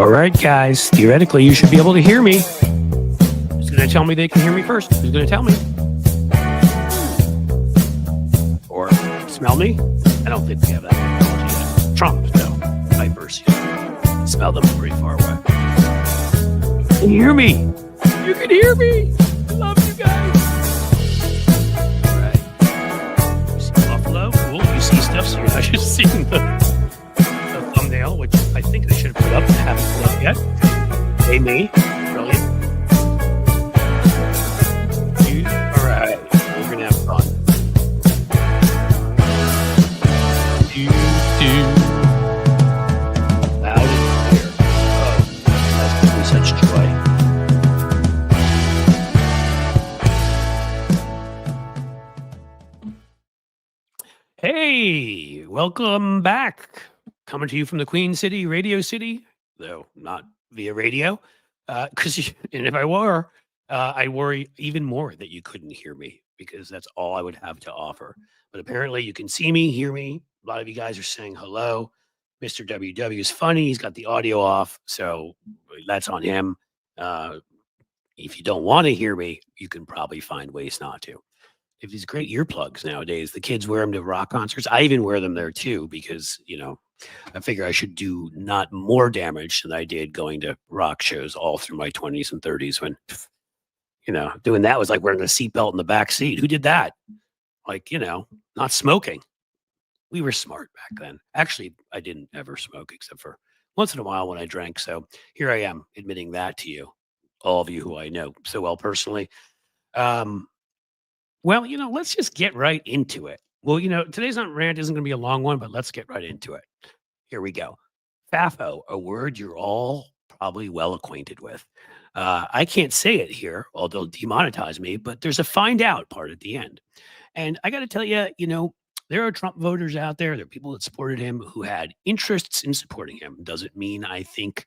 All right, guys. Theoretically, you should be able to hear me. Who's going to tell me they can hear me first? Who's going to tell me? Or smell me? I don't think we have that technology yet. Trump, though. Vipers. Smell them from pretty far away. Can you hear me? You can hear me. I love you guys. All right. You see Buffalo? Cool. You see stuff, so you're not just seeing the thumbnail, which I think I should have put up. I haven't put up yet. Hey, me. Brilliant. All right. We're going to have fun. Loud and clear. Oh, that's giving me such joy. Hey, welcome back. Coming to you from the Queen City, Radio City, though not via radio. And if I were, I worry even more that you couldn't hear me because that's all I would have to offer. But apparently you can see me, hear me. A lot of you guys are saying hello. Mr. WW is funny. He's got the audio off, so that's on him. If you don't want to hear me, you can probably find ways not to. If these great earplugs nowadays, the kids wear them to rock concerts. I even wear them there too because, I figure I should do not more damage than I did going to rock shows all through my 20s and 30s when, doing that was like wearing a seatbelt in the back seat. Who did that? Like, not smoking. We were smart back then. Actually, I didn't ever smoke except for once in a while when I drank. So here I am admitting that to you, all of you who I know so well personally. Well, let's just get right into it. Well, today's not rant isn't going to be a long one, but let's get right into it. Here we go. FAFO, a word you're all probably well acquainted with. I can't say it here, or they'll demonetize me, but there's a find out part at the end. And I got to tell you, there are Trump voters out there. There are people that supported him who had interests in supporting him. Doesn't mean I think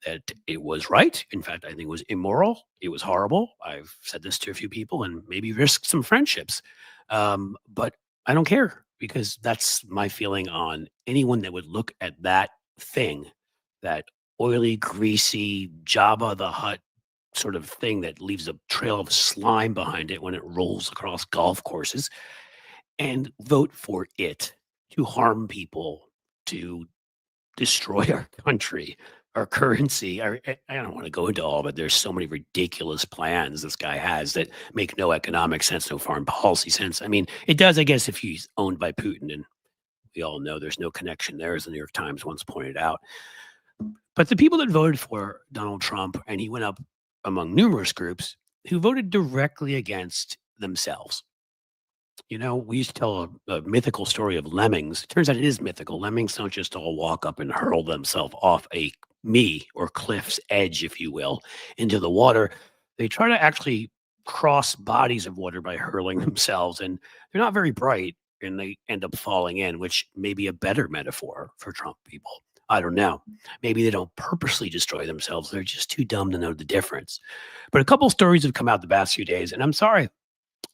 that it was right. In fact, I think it was immoral. It was horrible. I've said this to a few people and maybe risked some friendships. But I don't care because that's my feeling on anyone that would look at that thing, that oily, greasy Jabba the Hutt sort of thing that leaves a trail of slime behind it when it rolls across golf courses, and vote for it to harm people, to destroy our country, our currency. I don't want to go into all of it. There's so many ridiculous plans this guy has that make no economic sense, no foreign policy sense. I mean, it does, I guess, if he's owned by Putin, and we all know there's no connection there, as the New York Times once pointed out. But the people that voted for Donald Trump, and he went up among numerous groups who voted directly against themselves. We used to tell a mythical story of lemmings. It turns out it is mythical. Lemmings don't just all walk up and hurl themselves off a or cliff's edge, if you will, into the water. They try to actually cross bodies of water by hurling themselves, and they're not very bright, and they end up falling in, which may be a better metaphor for Trump people. I don't know. Maybe they don't purposely destroy themselves. They're just too dumb to know the difference. But a couple stories have come out the past few days, and I'm sorry.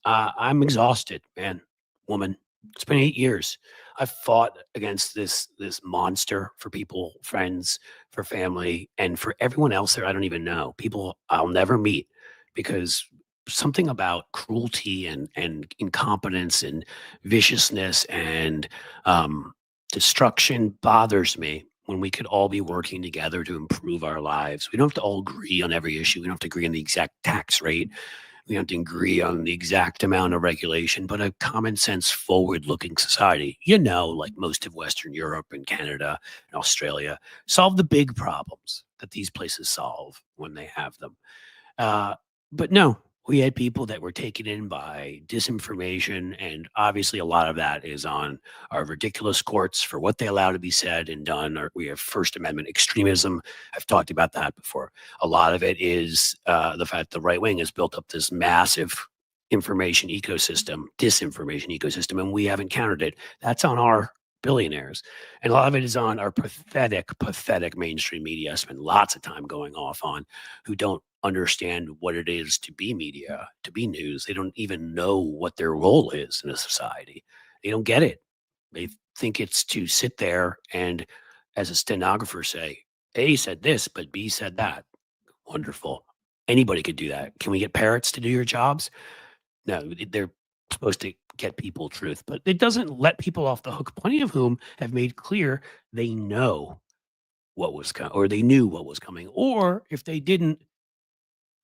I'm exhausted, man, woman. It's been 8 years. I've fought against this monster for people, friends, for family, and for everyone else there I don't even know. People I'll never meet because something about cruelty and incompetence and viciousness and destruction bothers me when we could all be working together to improve our lives. We don't have to all agree on every issue. We don't have to agree on the exact tax rate. We don't have to agree on the exact amount of regulation, but a common sense, forward-looking society, like most of Western Europe and Canada and Australia, solve the big problems that these places solve when they have them. But no, we had people that were taken in by disinformation, and obviously a lot of that is on our ridiculous courts for what they allow to be said and done. Or we have First Amendment extremism. I've talked about that before. A lot of it is the fact the right wing has built up this massive disinformation ecosystem, and we haven't countered it. That's on our billionaires. And a lot of it is on our pathetic mainstream media I spend lots of time going off on, who don't understand what it is to be media, to be news. They don't even know what their role is in a society. They don't get it. They think it's to sit there and, as a stenographer say, A said this, but B said that. Wonderful. Anybody could do that. Can we get parrots to do your jobs? No, they're supposed to get people truth, but it doesn't let people off the hook, plenty of whom have made clear they know what was coming, or they knew what was coming. Or if they didn't,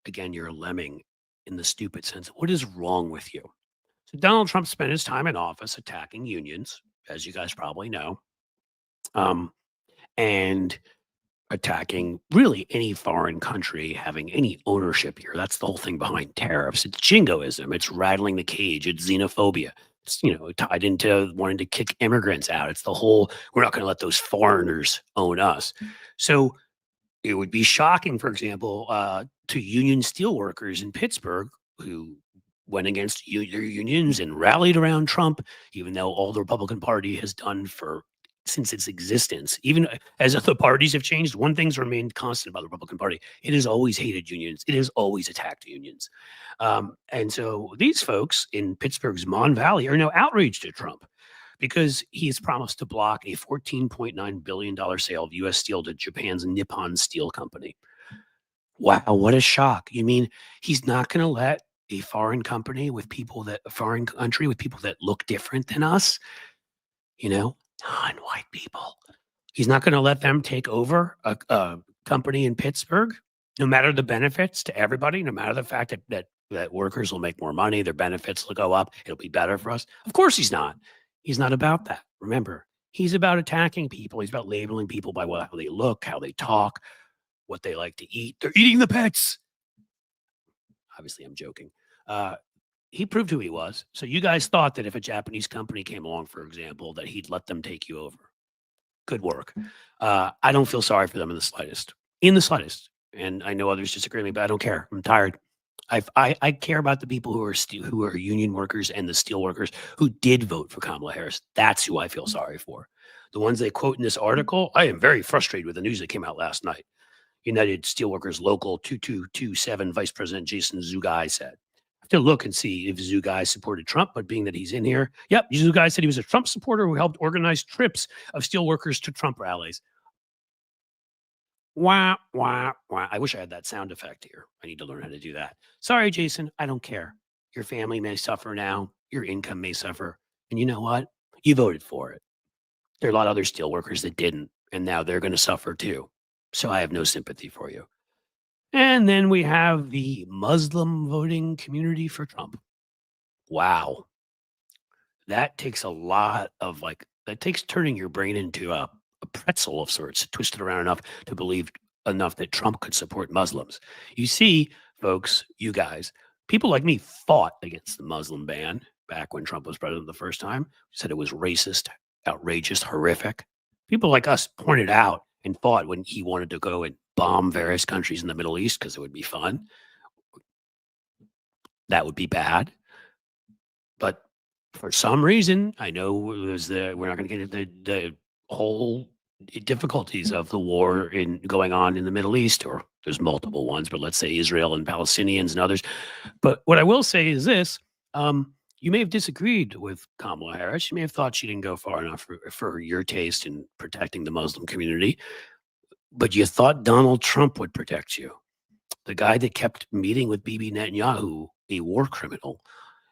again, you're a lemming in the stupid sense. What is wrong with you? So Donald Trump spent his time in office attacking unions, as you guys probably know, um, and attacking really any foreign country having any ownership here. That's the whole thing behind tariffs. It's jingoism. It's rattling the cage. It's xenophobia. It's, tied into wanting to kick immigrants out. It's the whole, we're not going to let those foreigners own us. So it would be shocking, for example, to union steelworkers in Pittsburgh who went against their unions and rallied around Trump, even though all the Republican Party has done since its existence. Even as other parties have changed, one thing's remained constant about the Republican Party: it has always hated unions. It has always attacked unions. And so these folks in Pittsburgh's Mon Valley are now outraged at Trump because he has promised to block a $14.9 billion sale of U.S. steel to Japan's Nippon Steel Company. Wow, what a shock. You mean he's not going to let a foreign country with people that look different than us, non-white people. He's not going to let them take over a company in Pittsburgh, no matter the benefits to everybody, no matter the fact that workers will make more money, their benefits will go up, it'll be better for us. Of course he's not. He's not about that. Remember, he's about attacking people. He's about labeling people by how they look, how they talk, what they like to eat. They're eating the pets. Obviously, I'm joking. He proved who he was. So you guys thought that if a Japanese company came along, for example, that he'd let them take you over. Good work. I don't feel sorry for them in the slightest. In the slightest. And I know others disagree with me, but I don't care. I'm tired. I care about the people who are union workers and the steel workers who did vote for Kamala Harris. That's who I feel sorry for. The ones they quote in this article, I am very frustrated with the news that came out last night. United Steelworkers Local 2227 Vice President Jason Zugai said. I have to look and see if Zugai supported Trump, but being that he's in here, yep, Zugai said he was a Trump supporter who helped organize trips of steelworkers to Trump rallies. Wah, wah, wah. I wish I had that sound effect here. I need to learn how to do that. Sorry, Jason, I don't care. Your family may suffer now. Your income may suffer. And you know what? You voted for it. There are a lot of other steelworkers that didn't, and now they're going to suffer too. So I have no sympathy for you. And then we have the Muslim voting community for Trump. Wow. That takes a lot of that takes turning your brain into a pretzel of sorts, twisted around enough to believe enough that Trump could support Muslims. You see, folks, you guys, people like me fought against the Muslim ban back when Trump was president the first time, said it was racist, outrageous, horrific. People like us pointed out and fought when he wanted to go and bomb various countries in the Middle East because it would be fun. That would be bad. But for some reason, I know we're not going to get into the whole difficulties of the war going on in the Middle East, or there's multiple ones, but let's say Israel and Palestinians and others. But what I will say is this. You may have disagreed with Kamala Harris. You may have thought she didn't go far enough for your taste in protecting the Muslim community, but you thought Donald Trump would protect you. The guy that kept meeting with Bibi Netanyahu, a war criminal,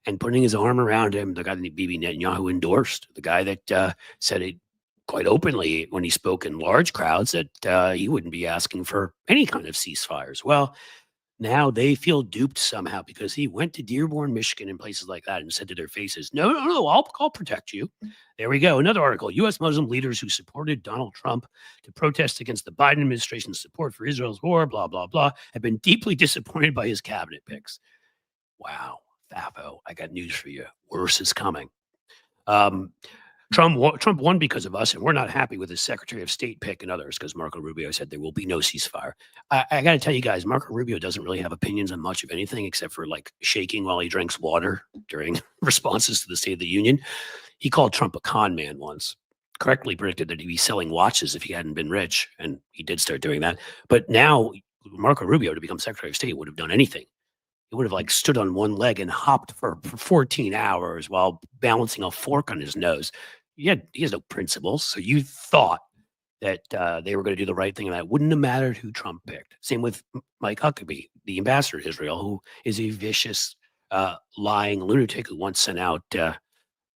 and putting his arm around him, the guy that Bibi Netanyahu endorsed, the guy that said it quite openly when he spoke in large crowds that he wouldn't be asking for any kind of ceasefires. Well, now they feel duped somehow because he went to Dearborn, Michigan, and places like that and said to their faces, no, I'll protect you. There we go. Another article. U.S. Muslim leaders who supported Donald Trump to protest against the Biden administration's support for Israel's war, blah, blah, blah, have been deeply disappointed by his cabinet picks. Wow. Fafo, I got news for you. Worse is coming. Trump won because of us, and we're not happy with his Secretary of State pick and others because Marco Rubio said there will be no ceasefire. I got to tell you guys, Marco Rubio doesn't really have opinions on much of anything except for shaking while he drinks water during responses to the State of the Union. He called Trump a con man once, correctly predicted that he'd be selling watches if he hadn't been rich, and he did start doing that. But now Marco Rubio, to become Secretary of State, would have done anything. He would have stood on one leg and hopped for 14 hours while balancing a fork on his nose. He has no principles. So you thought that they were going to do the right thing, and that wouldn't have mattered who Trump picked. Same with Mike Huckabee, the ambassador to Israel, who is a vicious, lying lunatic who once sent out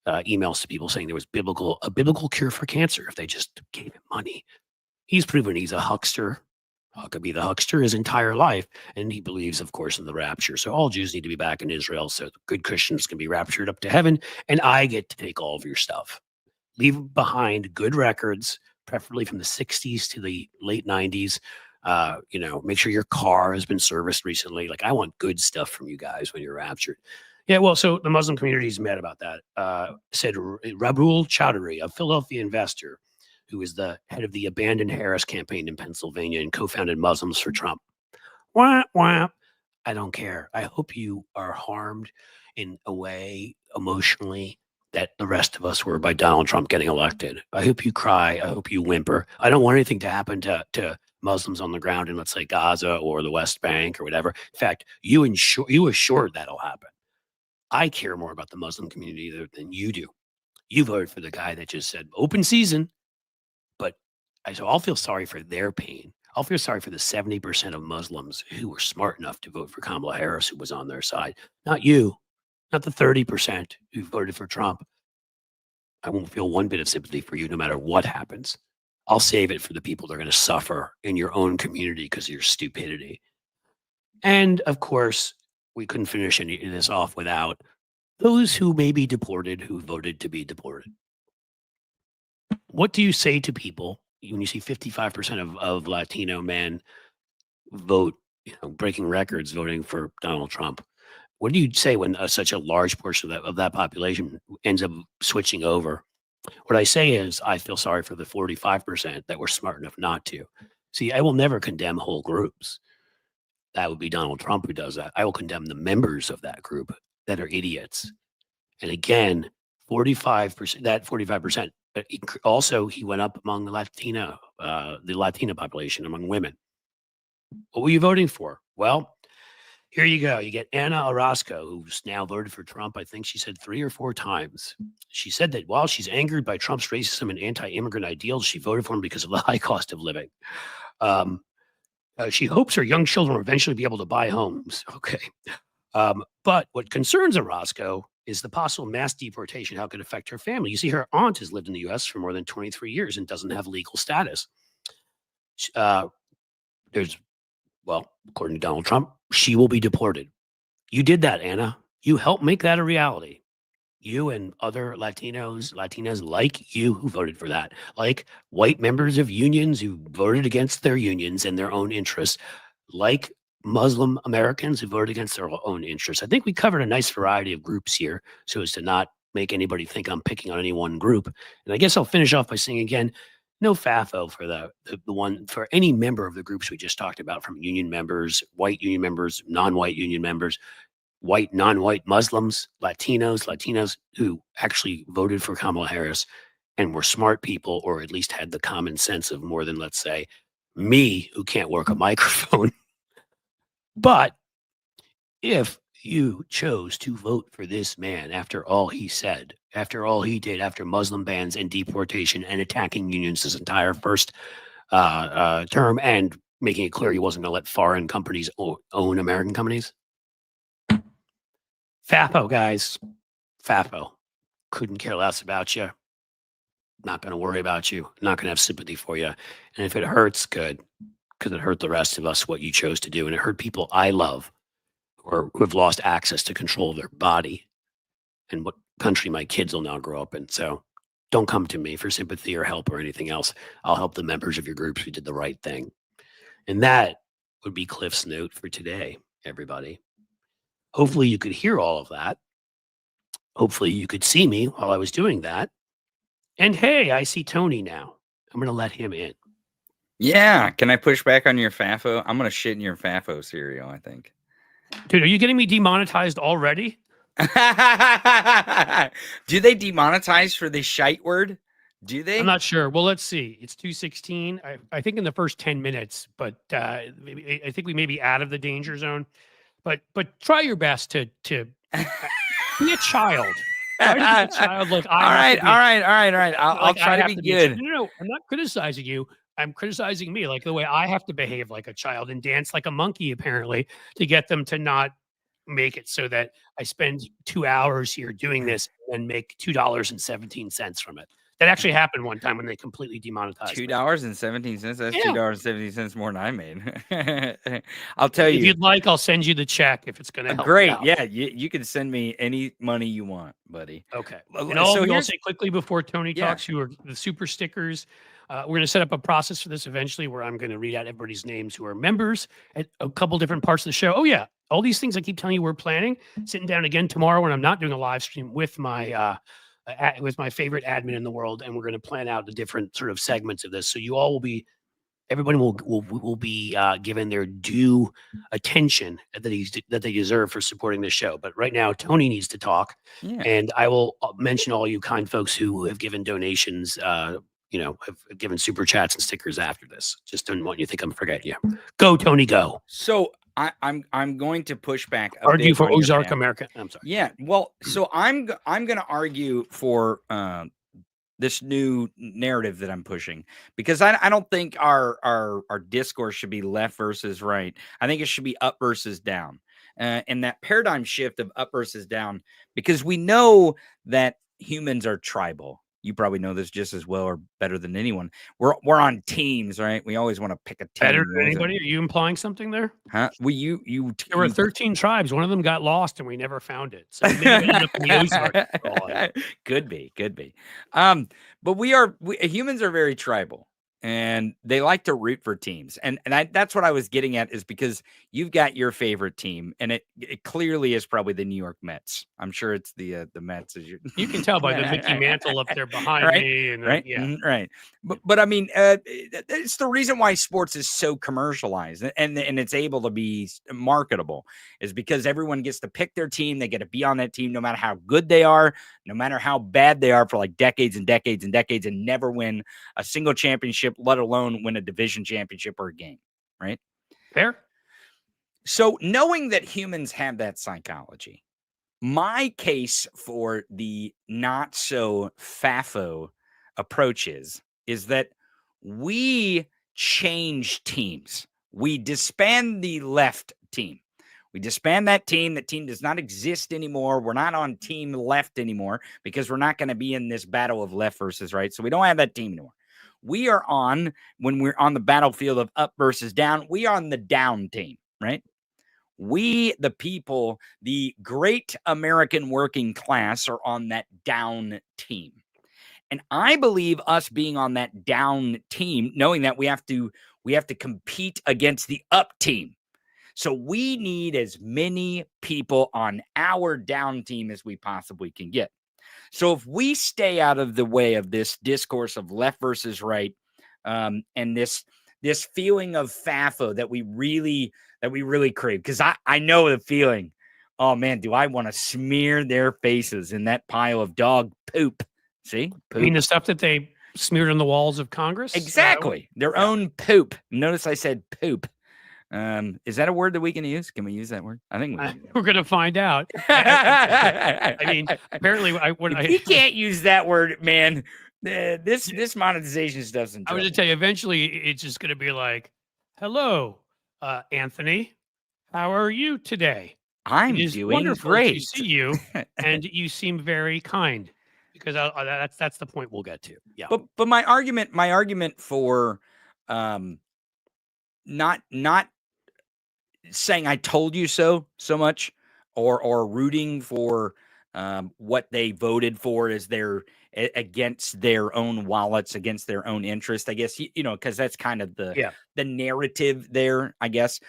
emails to people saying there was a biblical cure for cancer if they just gave him money. He's proven he's a huckster. Huckabee the huckster his entire life, and he believes, of course, in the rapture. So all Jews need to be back in Israel so good Christians can be raptured up to heaven, and I get to take all of your stuff. Leave behind good records, preferably from the 60s to the late 90s. Make sure your car has been serviced recently. Like, I want good stuff from you guys when you're raptured. Yeah, well, so the Muslim community's mad about that. Said Rabul Chowdhury, a Philadelphia investor who is the head of the Abandon Harris campaign in Pennsylvania and co-founded Muslims for Trump. Wah, wah. I don't care. I hope you are harmed in a way emotionally that the rest of us were by Donald Trump getting elected. I hope you cry. I hope you whimper. I don't want anything to happen to Muslims on the ground in, let's say, Gaza or the West Bank or whatever. In fact, you assured that'll happen. I care more about the Muslim community than you do. You voted for the guy that just said open season, but I'll feel sorry for their pain. I'll feel sorry for the 70% of Muslims who were smart enough to vote for Kamala Harris, who was on their side. Not you, not the 30% who voted for Trump. I won't feel one bit of sympathy for you no matter what happens. I'll save it for the people that are going to suffer in your own community because of your stupidity. And of course, we couldn't finish any of this off without those who may be deported who voted to be deported. What do you say to people when you see 55% of Latino men vote, breaking records, voting for Donald Trump? What do you say when such a large portion of that population ends up switching over? What I say is I feel sorry for the 45% that were smart enough not to. See, I will never condemn whole groups. That would be Donald Trump who does that. I will condemn the members of that group that are idiots. And again, 45%, that 45%, also he went up among the Latino population, among women. What were you voting for? Well, here you go. You get Anna Orozco, who's now voted for Trump. I think she said 3 or 4 times. She said that while she's angered by Trump's racism and anti-immigrant ideals, she voted for him because of the high cost of living. She hopes her young children will eventually be able to buy homes. Okay. But what concerns Orozco is the possible mass deportation, how it could affect her family. You see, her aunt has lived in the U.S. for more than 23 years and doesn't have legal status. According to Donald Trump, she will be deported. You did that, Anna. You helped make that a reality. You and other Latinas like you who voted for that, like white members of unions who voted against their unions and their own interests, like Muslim Americans who voted against their own interests. I think we covered a nice variety of groups here so as to not make anybody think I'm picking on any one group. And I guess I'll finish off by saying again, no FAFO for the one for any member of the groups we just talked about, from union members, white union members, non-white union members, white, non-white Muslims, Latinos who actually voted for Kamala Harris and were smart people, or at least had the common sense of more than, let's say, me, who can't work a microphone. But if you chose to vote for this man after all he said, after all he did, after Muslim bans and deportation and attacking unions his entire first term, and making it clear he wasn't going to let foreign companies own American companies. FAFO, guys. FAFO. Couldn't care less about you. Not going to worry about you. Not going to have sympathy for you. And if it hurts, good. Because it hurt the rest of us what you chose to do. And it hurt people I love or who have lost access to control of their body and what country my kids will now grow up in. So don't come to me for sympathy or help or anything else. I'll help the members of your groups who did the right thing. And that would be Cliff's note for today, everybody. Hopefully you could hear all of that. Hopefully you could see me while I was doing that. And hey, I see Tony now. I'm going to let him in. Yeah. Can I push back on your FAFO? I'm going to shit in your FAFO cereal, I think. Dude, are you getting me demonetized already? Do they demonetize for the shite word? Do they? I'm not sure. Well, let's see. It's 2:16. I think in the first 10 minutes, but I think we may be out of the danger zone. But try your best to be a child. Try to be a child. Look, I all have right, to be. all right, all right, all right. I'll Like, I try to have be to be a child. good. No, I'm not criticizing you. I'm criticizing me, like the way I have to behave like a child and dance like a monkey, apparently, to get them to not make it so that I spend 2 hours here doing this and make $2.17 from it. That actually happened one time when they completely demonetized me. $2.17. That's Yeah. $2.70 more than I made. I'll tell If you. you'd like, I'll send you the check if it's gonna help you Great. out. Yeah, you can send me any money you want, buddy. Okay. L- And l- all of So you, I'll here's say quickly before Tony yeah. talks, who are the super stickers. We're going to set up a process for this eventually where I'm going to read out everybody's names who are members at a couple different parts of the show. Oh, yeah. All these things I keep telling you we're planning. Sitting down again tomorrow when I'm not doing a live stream with my favorite admin in the world, and we're going to plan out the different sort of segments of this. So you all will be everybody will be given their due attention that they deserve for supporting this show. But right now, Tony needs to talk, Yeah. and I will mention all you kind folks who have given donations. Have given super chats and stickers after this. Just don't want you to think I'm forgetting you. Go, Tony, go. So I'm going to push back a Argue bit for on your Ozark family. America. I'm sorry. Yeah. Well, so I'm going to argue for this new narrative that I'm pushing because I don't think our discourse should be left versus right. I think it should be up versus down, and that paradigm shift of up versus down, because we know that humans are tribal. You probably know this just as well or better than anyone. We're on teams, right? We always want to pick a team. Better than anybody? Are you implying something there? Huh? There were 13 tribes. One of them got lost, and we never found it. So maybe it ended up in the Ozarks. Could be. But humans are very tribal, and they like to root for teams, and that's what I was getting at, is because you've got your favorite team, and it clearly is probably the New York Mets. I'm sure it's the Mets. You can tell by the Mickey Mantle up there behind right? me, and Right, yeah. right. But I mean, it's the reason why sports is so commercialized and it's able to be marketable, is because everyone gets to pick their team. They get to be on that team, no matter how good they are, no matter how bad they are, for like decades and decades and decades, and never win a single championship, let alone win a division championship or a game. Right? Fair. So knowing that humans have that psychology, my case for the not so FAFO approach is that we change teams. We disband the left team. We disband that team. That team does not exist anymore. We're not on team left anymore because we're not going to be in this battle of left versus right. So we don't have that team anymore. We are on, when we're on the battlefield of up versus down, we are on the down team, right? We, the people, the great American working class, are on that down team. And I believe us being on that down team, knowing that we have to compete against the up team. So we need as many people on our down team as we possibly can get. So if we stay out of the way of this discourse of left versus right, and this feeling of FAFO that we really crave, because I know the feeling. Oh man, do I want to smear their faces in that pile of dog poop? See, poop. I mean, the stuff that they smeared on the walls of Congress? Exactly, their own poop. Notice I said poop. Is that a word that we can use? Can we use that word? I think we're going to find out. I mean, apparently, you can't use that word, man. This monetization stuff's in trouble. I was going to tell you, eventually, it's just going to be like, "Hello, Anthony, how are you today? I'm it is doing wonderful great. to see you, and you seem very kind." Because that's the point we'll get to. Yeah. But my argument for not saying I told you so much, or rooting for what they voted for as their against their own wallets, against their own interest, I guess, because that's kind of the narrative there, I guess.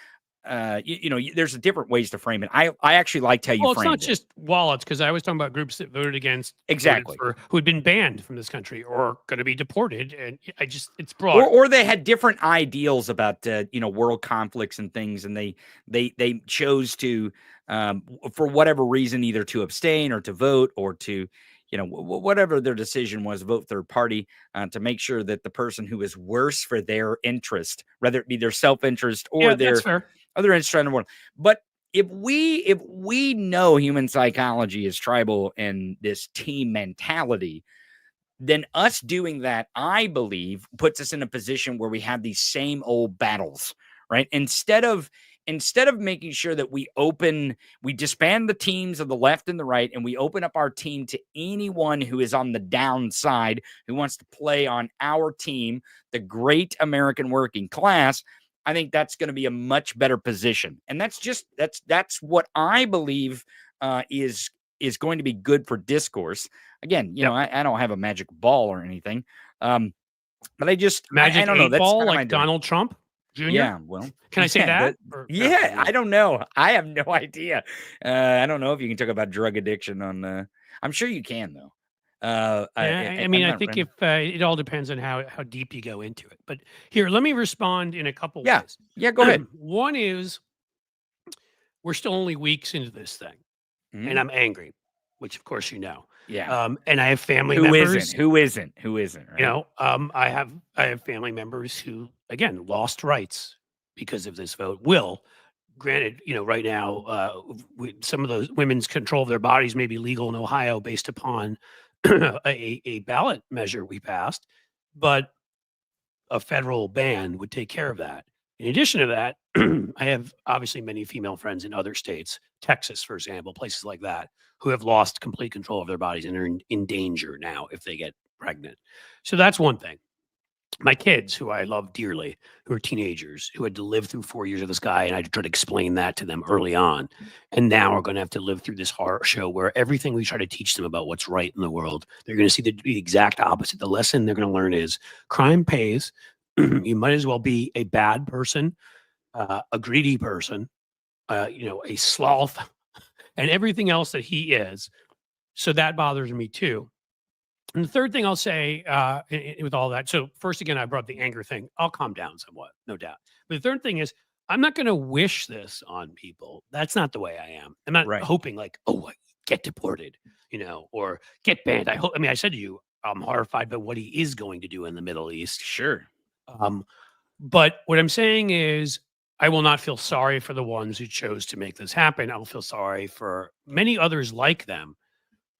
There's different ways to frame it. I actually liked how you framed it. Well, it's not just wallets, because I was talking about groups that voted against, exactly, who had been banned from this country or going to be deported, and it's broad. Or they had different ideals about world conflicts and things, and they chose to for whatever reason, either to abstain or to vote or to whatever their decision was, vote third party, to make sure that the person who is worse for their interest, whether it be their self-interest or their other interest, but if we know human psychology is tribal and this team mentality, then us doing that, I believe, puts us in a position where we have these same old battles, right? Instead of making sure that we disband the teams of the left and the right, and we open up our team to anyone who is on the downside, who wants to play on our team, the great American working class, I think that's going to be a much better position. And that's what I believe is going to be good for discourse. Again, I don't have a magic ball or anything. But I just, Magic I don't know. 8 That's ball kind of my like Donald Trump Jr.? Yeah, well, Can I say that? I don't know. I have no idea. I don't know if you can talk about drug addiction on. I'm sure you can though. I mean, I think if it all depends on how deep you go into it. But here, let me respond in a couple ways. Yeah, go ahead. One is we're still only weeks into this thing, Mhm. and I'm angry, which of course you know. Yeah. And I have family Who members. isn't? Who isn't? Who isn't? Right? I have family members who again lost rights because of this vote. Will, granted, right now, some of those women's control of their bodies may be legal in Ohio based upon a ballot measure we passed, but a federal ban would take care of that. In addition to that, I have obviously many female friends in other states, Texas, for example, places like that, who have lost complete control of their bodies and are in danger now if they get pregnant. So that's one thing. My kids, who I love dearly, who are teenagers, who had to live through 4 years of this guy, and I tried to explain that to them early on, and now are going to have to live through this horror show where everything we try to teach them about what's right in the world, they're going to see the exact opposite. The lesson they're going to learn is crime pays. You might as well be a bad person, a greedy person, a sloth, and everything else that he is. So that bothers me too. And the third thing I'll say with all that, so first again, I brought the anger thing. I'll calm down somewhat, no doubt. But the third thing is, I'm not going to wish this on people. That's not the way I am. I'm not hoping like, oh, get deported, or get banned. I said to you, I'm horrified by what he is going to do in the Middle East. Sure. But what I'm saying is, I will not feel sorry for the ones who chose to make this happen. I'll feel sorry for many others like them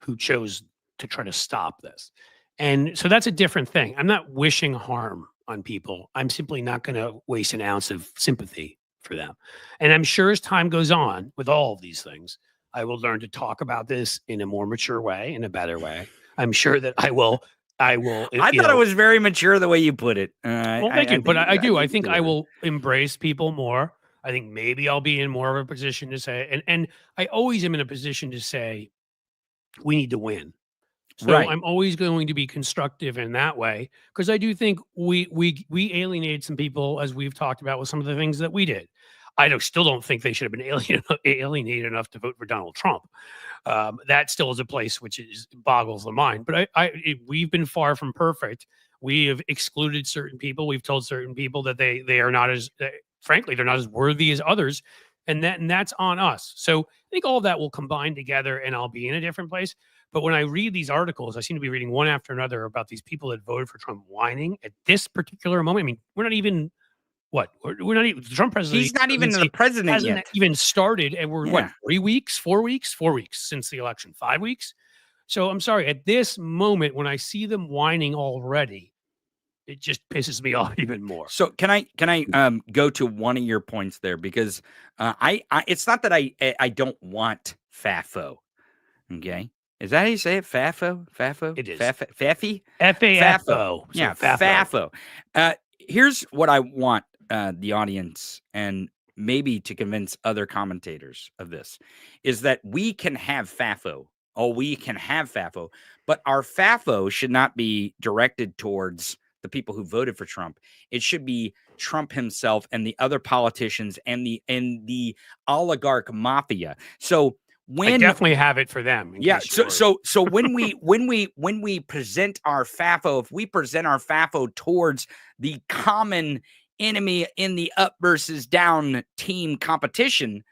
who chose to try to stop this. And so that's a different thing. I'm not wishing harm on people. I'm simply not going to waste an ounce of sympathy for them. And I'm sure as time goes on with all of these things, I will learn to talk about this in a more mature way, in a better way. I'm sure that I will. I thought it was very mature the way you put it. Well, thank you. But I do. I think I will embrace people more. I think maybe I'll be in more of a position to say, and I always am in a position to say, we need to win. So I'm always going to be constructive in that way, because I do think we alienated some people, as we've talked about with some of the things that we did. I still don't think they should have been alienated enough to vote for Donald Trump. That still is a place which boggles the mind. But we've been far from perfect. We have excluded certain people. We've told certain people that they are not as, frankly, they're not as worthy as others. And that's on us. So I think all of that will combine together, and I'll be in a different place. But when I read these articles, I seem to be reading one after another about these people that voted for Trump whining at this particular moment. I mean, we're not even the Trump presidency. He's not even the president hasn't yet. even started, and we're 3 weeks, 4 weeks, 4 weeks since the election, 5 weeks. So I'm sorry, at this moment when I see them whining already, it just pisses me off even more. So can I go to one of your points there, because I it's not that I don't want FAFO. Okay. Is that how you say it? FAFO? FAFO? It is. Fafy? FAFO. Yeah, FAFO. Here's what I want the audience and maybe to convince other commentators of this, is that we can have FAFO. Oh, we can have FAFO, but our FAFO should not be directed towards the people who voted for Trump. It should be Trump himself and the other politicians and the oligarch mafia. So I definitely have it for them. Yeah. So when we present our FAFO, if we present our FAFO towards the common enemy in the up versus down team competition,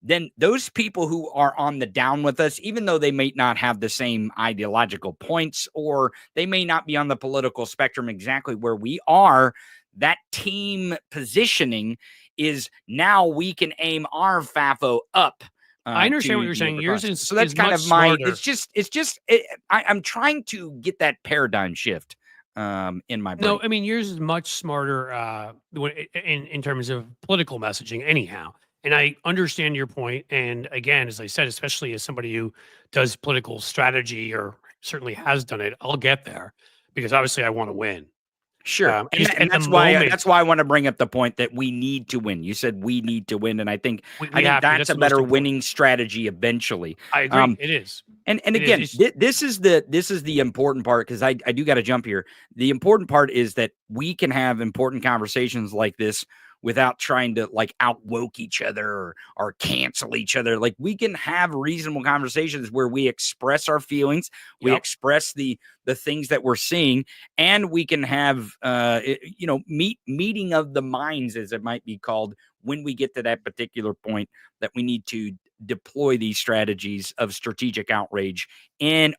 then those people who are on the down with us, even though they may not have the same ideological points, or they may not be on the political spectrum exactly where we are, that team positioning is now we can aim our FAFO up. I understand to what you're the saying. upper Yours class. is So that's kind much of my. smarter. I'm trying to get that paradigm shift in my brain. No, I mean yours is much smarter in terms of political messaging, anyhow. And I understand your point. And again, as I said, especially as somebody who does political strategy or certainly has done it, I'll get there because obviously I want to win. Sure, Just and at the that's why moment, I want to bring up the point that we need to win. You said we need to win, and I think we have to. that's That's a the most better important. winning strategy eventually. I agree. It is. And It again, is. this is the important part because I do got to jump here. The important part is that we can have important conversations like this without trying to like outwoke each other or cancel each other. Like we can have reasonable conversations where we express our feelings, we express the things that we're seeing, and we can have meeting of the minds, as it might be called, when we get to that particular point that we need to deploy these strategies of strategic outrage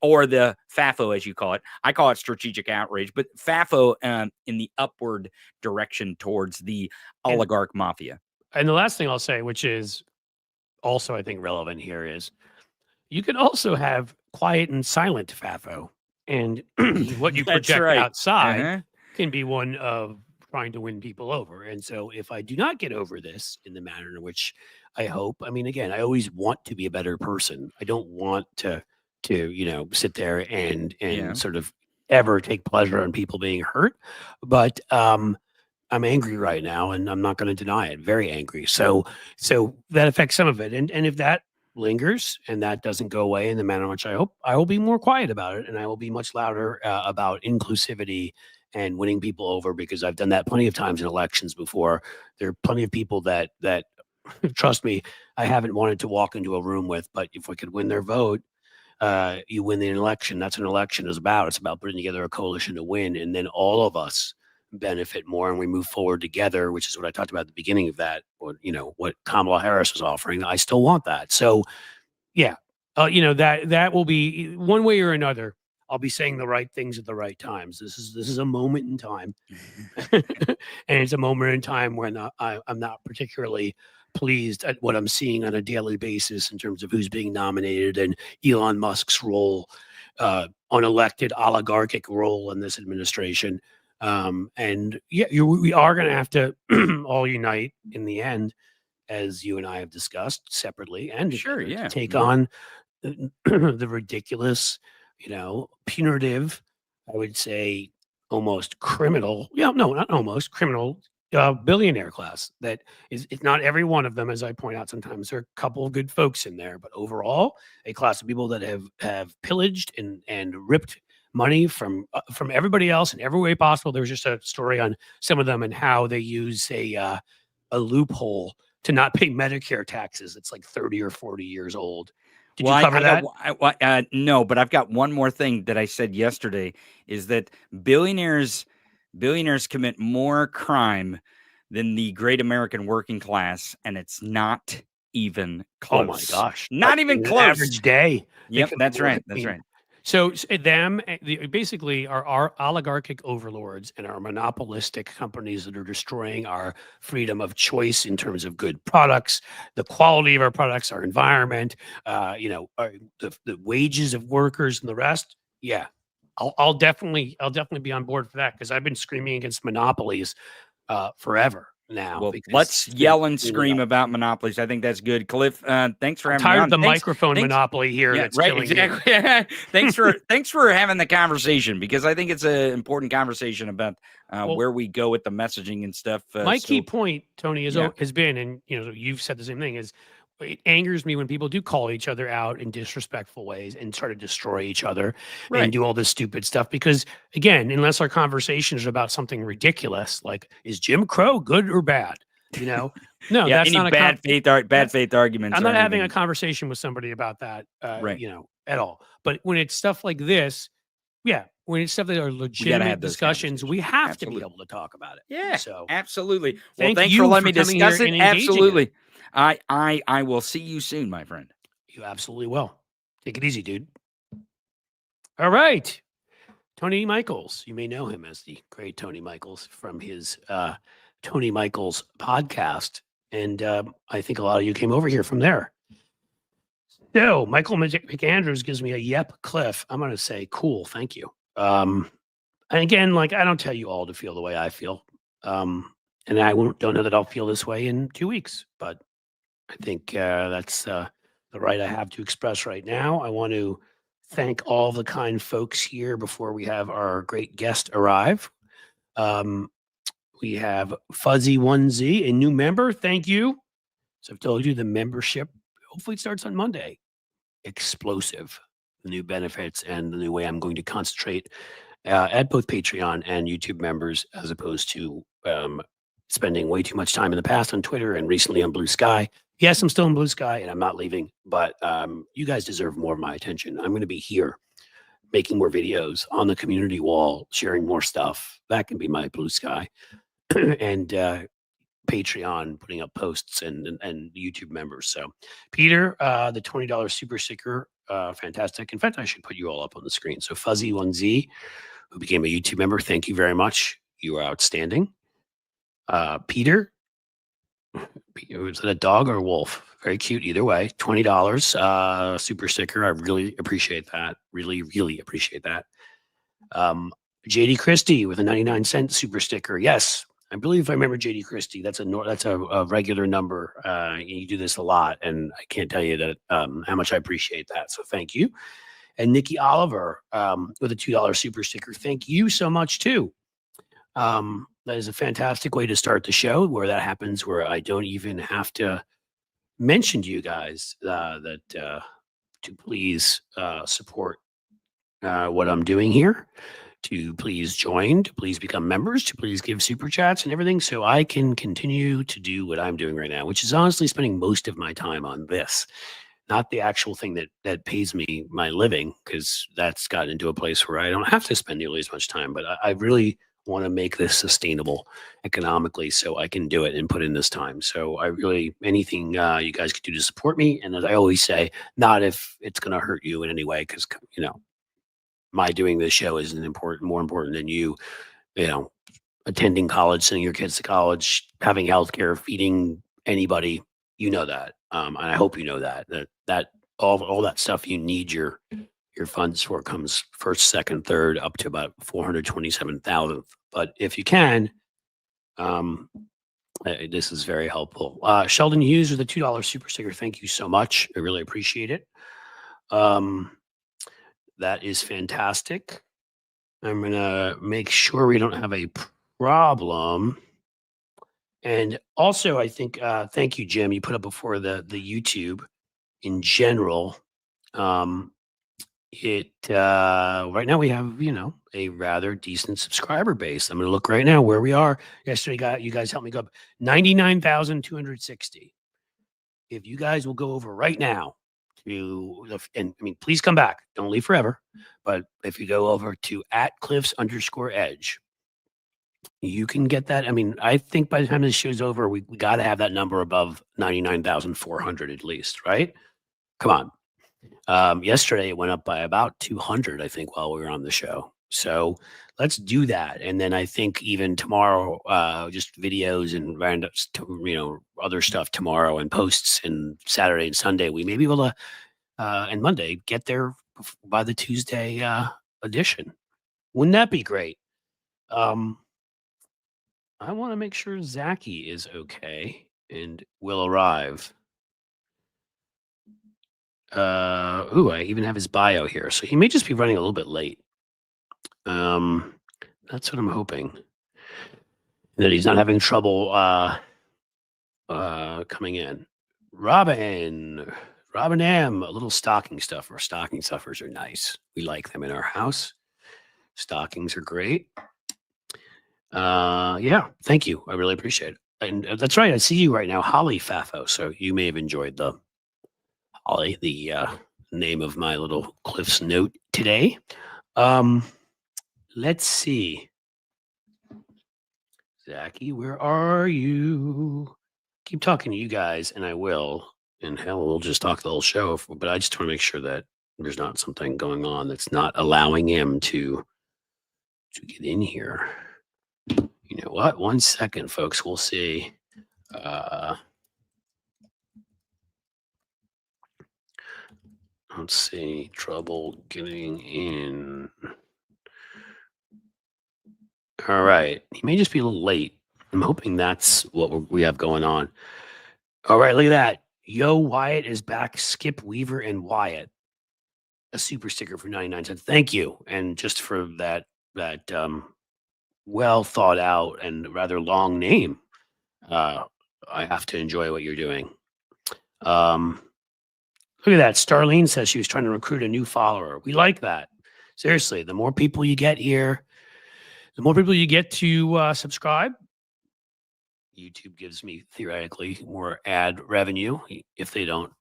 or the FAFO, as you call it. I call it strategic outrage, but FAFO in the upward direction towards the oligarch mafia. And the last thing I'll say, which is also I think relevant here, is you can also have quiet and silent FAFO, and what you That's project right. outside can be one of trying to win people over. And so if I do not get over this in the manner in which I hope, I mean, again, I always want to be a better person. I don't want to sit there and sort of ever take pleasure in people being hurt. But I'm angry right now, and I'm not going to deny it. Very angry. So that affects some of it. And if that lingers and that doesn't go away in the manner in which I hope, I will be more quiet about it, and I will be much louder about inclusivity and winning people over, because I've done that plenty of times in elections before. There are plenty of people that trust me, I haven't wanted to walk into a room with, but if we could win their vote, you win the election. That's what an election is about. It's about putting together a coalition to win, and then all of us benefit more and we move forward together, which is what I talked about at the beginning of that, or what Kamala Harris was offering. I still want that. So yeah, that will be one way or another. I'll be saying the right things at the right times. This is a moment in time, and it's a moment in time when I'm not particularly pleased at what I'm seeing on a daily basis in terms of who's being nominated and Elon Musk's role, unelected oligarchic role in this administration. And yeah, we are going to have to all unite in the end, as you and I have discussed separately and Sure, together, yeah. to take on the ridiculous, punitive, I would say almost criminal. Yeah, no, not almost criminal. Billionaire class that is, it's not every one of them, as I point out sometimes. There are a couple of good folks in there, but overall, a class of people that have pillaged and ripped money from everybody else in every way possible. There was just a story on some of them and how they use a loophole to not pay Medicare taxes. It's like 30 or 40 years old. Did you cover that? No, but I've got one more thing that I said yesterday is that billionaires commit more crime than the great American working class, and it's not even close. Oh my gosh. Not even close. Average day. Yep, that's right. That's right. So them basically are our oligarchic overlords and our monopolistic companies that are destroying our freedom of choice in terms of good products, the quality of our products, our environment, the wages of workers and the rest. Yeah, I'll definitely be on board for that, because I've been screaming against monopolies forever now. Well, let's yell and scream about monopolies. I think that's good. Cliff, thanks for having me on. Tired of the microphone monopoly here. Yeah, that's right, exactly. Thanks for having the conversation, because I think it's an important conversation about where we go with the messaging and stuff. My key point, Tony, has been, and you've said the same thing, is it angers me when people do call each other out in disrespectful ways and try to destroy each other and do all this stupid stuff. Because again, unless our conversation is about something ridiculous, like is Jim Crow good or bad? No, that's not a bad faith arguments. I'm not having a conversation with somebody about that, at all. But when it's stuff like this, when it's stuff that are legitimate discussions, we have to be able to talk about it. Yeah, so absolutely. Well, thanks for letting me discuss it. Absolutely. I will see you soon, my friend. You absolutely will. Take it easy, dude. All right. Tony Michaels. You may know him as the great Tony Michaels from his Tony Michaels podcast. And I think a lot of you came over here from there. So Michael McAndrews gives me a yep, Cliff. I'm going to say, cool, thank you. And again, like, I don't tell you all to feel the way I feel. And I don't know that I'll feel this way in 2 weeks, but I think that's the right I have to express right now. I want to thank all the kind folks here before we have our great guest arrive. We have Fuzzy 1Z, a new member. Thank you. So I've told you the membership hopefully it starts on Monday. Explosive, the new benefits and the new way I'm going to concentrate at both Patreon and YouTube members, as opposed to spending way too much time in the past on Twitter and recently on Blue Sky. Yes, I'm still in Blue Sky and I'm not leaving, but you guys deserve more of my attention. I'm going to be here making more videos on the community wall, sharing more stuff. That can be my Blue Sky. And Patreon, putting up posts and YouTube members. So, Peter, the $20 super sticker, fantastic. In fact, I should put you all up on the screen. So, Fuzzy 1Z, who became a YouTube member, thank you very much. You are outstanding. Peter, is it a dog or a wolf? Very cute either way. $20 super sticker. I really appreciate that. Really, really appreciate that. JD Christie with a 99-cent super sticker. Yes, I believe if I remember JD Christie, that's a regular number. You do this a lot, and I can't tell you that how much I appreciate that. So thank you. And Nikki Oliver with a $2 super sticker. Thank you so much too. That is a fantastic way to start the show, where that happens, where I don't even have to mention to you guys that to please support what I'm doing here, to please join, to please become members, to please give super chats and everything, so I can continue to do what I'm doing right now, which is honestly spending most of my time on this, not the actual thing that pays me my living, because that's gotten into a place where I don't have to spend nearly as much time. But I really want to make this sustainable economically, so I can do it and put in this time. So I really, anything you guys could do to support me, and as I always say, not if it's going to hurt you in any way, because my doing this show isn't more important than you attending college, sending your kids to college, having healthcare, feeding anybody. You know that, and I hope you know that all that stuff you need your funds for comes first, second, third, up to about 427,000. But if you can, this is very helpful. Sheldon Hughes with a $2 super sticker. Thank you so much. I really appreciate it. That is fantastic. I'm gonna make sure we don't have a problem. And also, I think, thank you, Jim. You put up before the YouTube in general. Right now we have a rather decent subscriber base. I'm gonna look right now where we are. Yesterday, you guys helped me go up 99,260. If you guys will go over right now and I mean, please come back. Don't leave forever. But if you go over to @Cliffs_Edge, you can get that. I mean, I think by the time this show's over, we got to have that number above 99,400 at least, right? Come on. Yesterday it went up by about 200, I think, while we were on the show. So let's do that. And then I think even tomorrow, just videos and random, other stuff tomorrow, and posts, and Saturday and Sunday, we may be able to, and Monday, get there by the Tuesday edition. Wouldn't that be great? I want to make sure Zaki is okay and will arrive. I even have his bio here, so he may just be running a little bit late. That's what I'm hoping. That he's not having trouble coming in. Robin M, a little stocking stuffer. Stocking stuffers are nice. We like them in our house. Stockings are great. Yeah, thank you. I really appreciate it. And that's right. I see you right now, Holly Fafo. So you may have enjoyed the Holly, the name of my little Cliff's note today. Let's see. Zaki, where are you? Keep talking to you guys, and I will. And hell, we'll just talk the whole show. But I just want to make sure that there's not something going on that's not allowing him to get in here. You know what? 1 second, folks. We'll see. Let's see. Trouble getting in. All right. He may just be a little late. I'm hoping that's what we have going on. All right. Look at that. Yo, Wyatt is back. Skip Weaver and Wyatt. A super sticker for 99 cents. Thank you. And just for that well thought out and rather long name. Uh, I have to enjoy what you're doing. Look at that. Starlene says she was trying to recruit a new follower. We like that. Seriously, the more people you get here, the more people you get to subscribe. YouTube gives me theoretically more ad revenue if they don't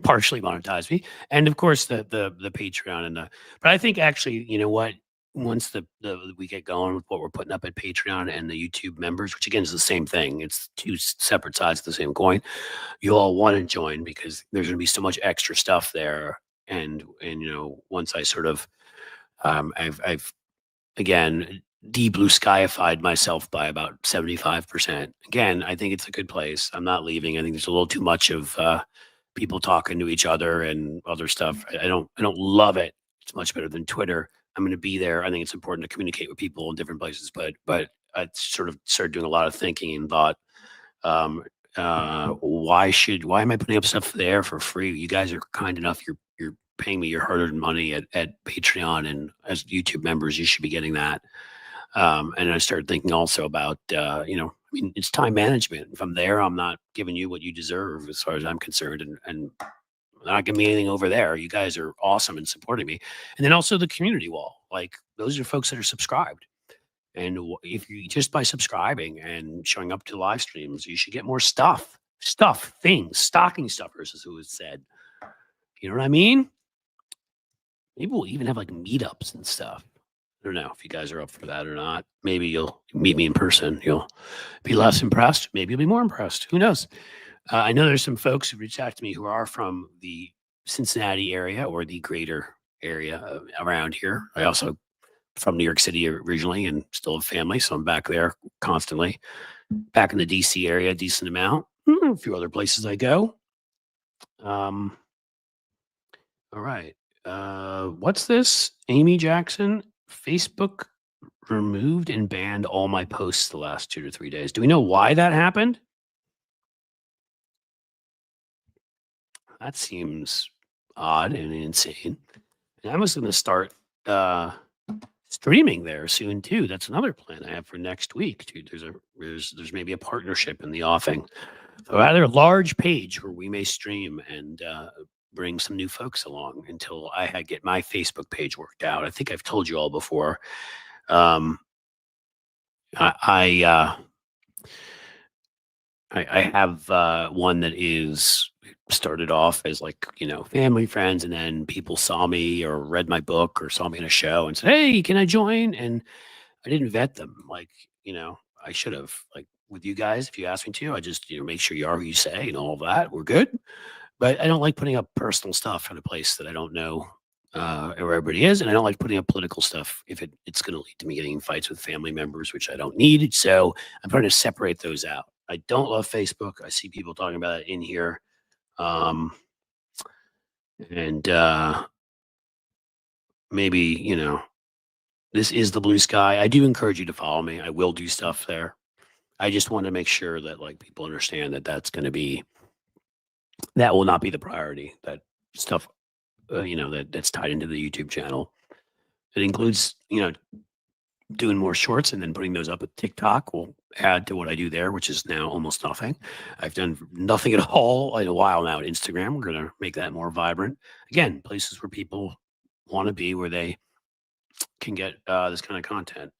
partially monetize me, and of course the Patreon and the. But I think actually, you know what? Once the we get going with what we're putting up at Patreon and the YouTube members, which again is the same thing, it's two separate sides of the same coin. You all want to join because there's going to be so much extra stuff there, and once I sort of I've again blue skyified myself by about 75%. Again, I think it's a good place. I'm not leaving. I think there's a little too much of people talking to each other and other stuff. I don't love it. It's much better than Twitter. I'm going to be there. I think it's important to communicate with people in different places, but I sort of started doing a lot of thinking and thought, um, why am I putting up stuff there for free? You guys are kind enough. You're paying me your hard-earned money at Patreon, and as YouTube members, you should be getting that. And I started thinking also about, I mean, it's time management. If I'm there, I'm not giving you what you deserve as far as I'm concerned. And not giving me anything over there. You guys are awesome and supporting me. And then also the community wall. Like those are folks that are subscribed. And if you just by subscribing and showing up to live streams, you should get more things, stocking stuffers, as it was said. You know what I mean? Maybe we'll even have like meetups and stuff. I don't know if you guys are up for that or not. Maybe you'll meet me in person. You'll be less impressed. Maybe you'll be more impressed. Who knows? I know there's some folks who reached out to me who are from the Cincinnati area or the greater area around here. I also from New York City originally and still have family, so I'm back there constantly. Back in the DC area, a decent amount. A few other places I go. All right. What's this? Amy Jackson, Facebook removed and banned all my posts the last 2 to 3 days. Do we know why that happened? That seems odd and insane. And I was going to start streaming there soon too. That's another plan I have for next week. Dude, there's maybe a partnership in the offing, a rather large page where we may stream and bring some new folks along until I get my Facebook page worked out. I think I've told you all before. I have one that is started off as like family friends, and then people saw me or read my book or saw me in a show and said, "Hey, can I join?" And I didn't vet them like I should have. Like with you guys, if you ask me to, I just make sure you are who you say and all that. We're good. But I don't like putting up personal stuff in a place that I don't know where everybody is, and I don't like putting up political stuff if it's going to lead to me getting in fights with family members, which I don't need. So I'm trying to separate those out. I don't love Facebook. I see people talking about it in here, and maybe this is the blue sky. I do encourage you to follow me. I will do stuff there. I just want to make sure that like people understand that that will not be the priority. That stuff that's tied into the YouTube channel. It includes, doing more shorts and then putting those up at TikTok will add to what I do there, which is now almost nothing. I've done nothing at all in a while now at Instagram. We're going to make that more vibrant. Again, places where people want to be, where they can get this kind of content.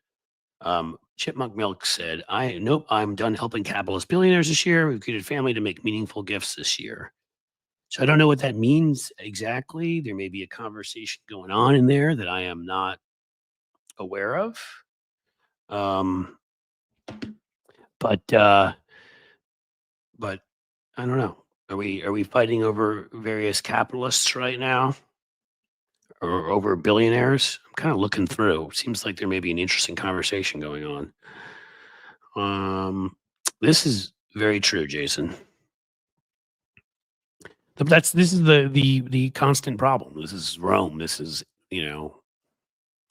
Chipmunk Milk said, I'm done helping capitalist billionaires this year. We've created family to make meaningful gifts this year. So I don't know what that means exactly. There may be a conversation going on in there that I am not aware of. But I don't know. Are we fighting over various capitalists right now, or over billionaires? I'm kind of looking through. Seems like there may be an interesting conversation going on. This is very true, Jason. But this is the constant problem. This is Rome. This is, you know,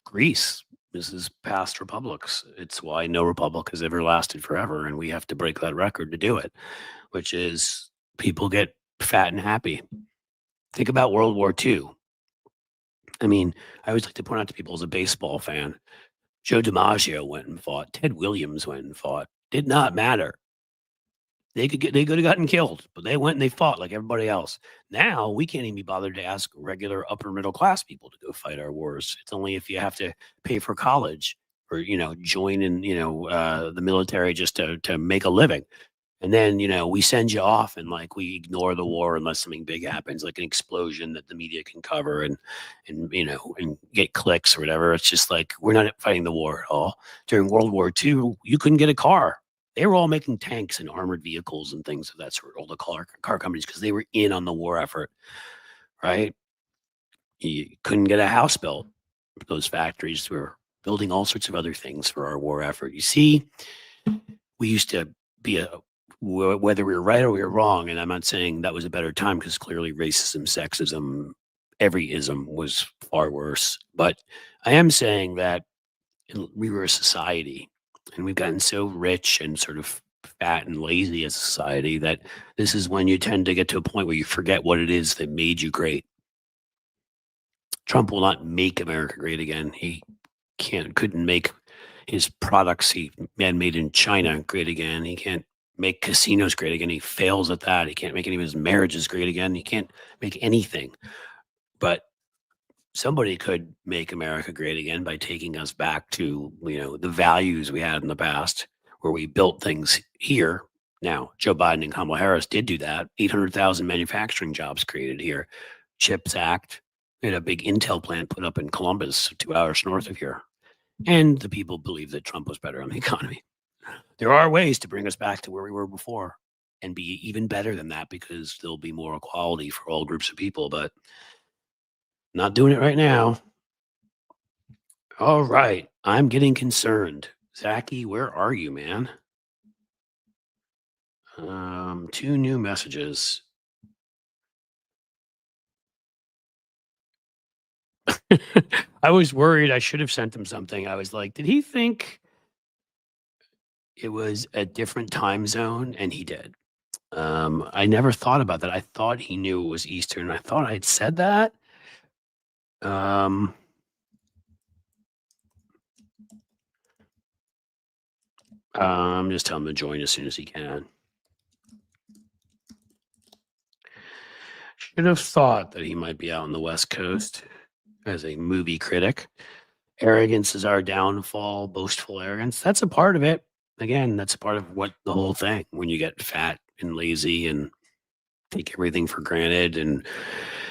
Greece. This is past republics. It's why no republic has ever lasted forever, and we have to break that record to do it, which is people get fat and happy. Think about World War II. I mean, I always like to point out to people as a baseball fan, Joe DiMaggio went and fought. Ted Williams went and fought. Did not matter. They could have gotten killed, but they went and they fought like everybody else. Now we can't even be bothered to ask regular upper middle class people to go fight our wars. It's only if you have to pay for college or join in the military just to make a living. And then, we send you off and like we ignore the war unless something big happens, like an explosion that the media can cover and get clicks or whatever. It's just like we're not fighting the war at all. During World War II, you couldn't get a car. They were all making tanks and armored vehicles and things of that sort, all the car companies, because they were in on the war effort, right? You couldn't get a house built. Those factories were building all sorts of other things for our war effort. You see, we used to be whether we were right or we were wrong, and I'm not saying that was a better time because clearly racism, sexism, every ism was far worse. But I am saying that we were a society and we've gotten so rich and sort of fat and lazy as a society that this is when you tend to get to a point where you forget what it is that made you great. Trump will not make America great again. He couldn't make his products he made in China great again. He can't make casinos great again. He fails at that. He can't make any of his marriages great again. He can't make anything. But somebody could make America great again by taking us back to, the values we had in the past, where we built things here. Now, Joe Biden and Kamala Harris did do that. 800,000 manufacturing jobs created here. CHIPS Act. We had a big Intel plant put up in Columbus, 2 hours north of here. And the people believe that Trump was better on the economy. There are ways to bring us back to where we were before and be even better than that because there'll be more equality for all groups of people, but not doing it right now. All right. I'm getting concerned. Zaki, where are you, man? 2 new messages. I was worried I should have sent him something. I was like, did he think it was a different time zone? And he did. I never thought about that. I thought he knew it was Eastern. I thought I'd said that. I'm just telling him to join as soon as he can. Should have thought that he might be out on the West Coast as a movie critic. Arrogance is our downfall, boastful arrogance. That's a part of it. Again, that's a part of what the whole thing, when you get fat and lazy and take everything for granted and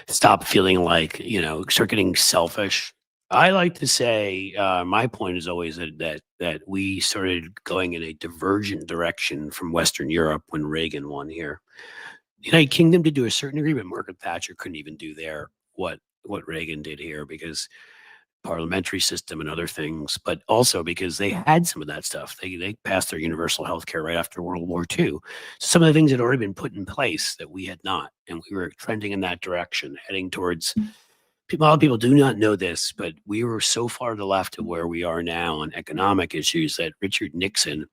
stop feeling like, start getting selfish. I like to say my point is always that we started going in a divergent direction from Western Europe when Reagan won here. The United Kingdom did to a certain degree, but Margaret Thatcher couldn't even do there what Reagan did here because parliamentary system and other things, but also because they had some of that stuff. They passed their universal health care right after World War II. Some of the things had already been put in place that we had not, and we were trending in that direction, heading towards. A lot of people do not know this, but we were so far to the left of where we are now on economic issues that Richard Nixon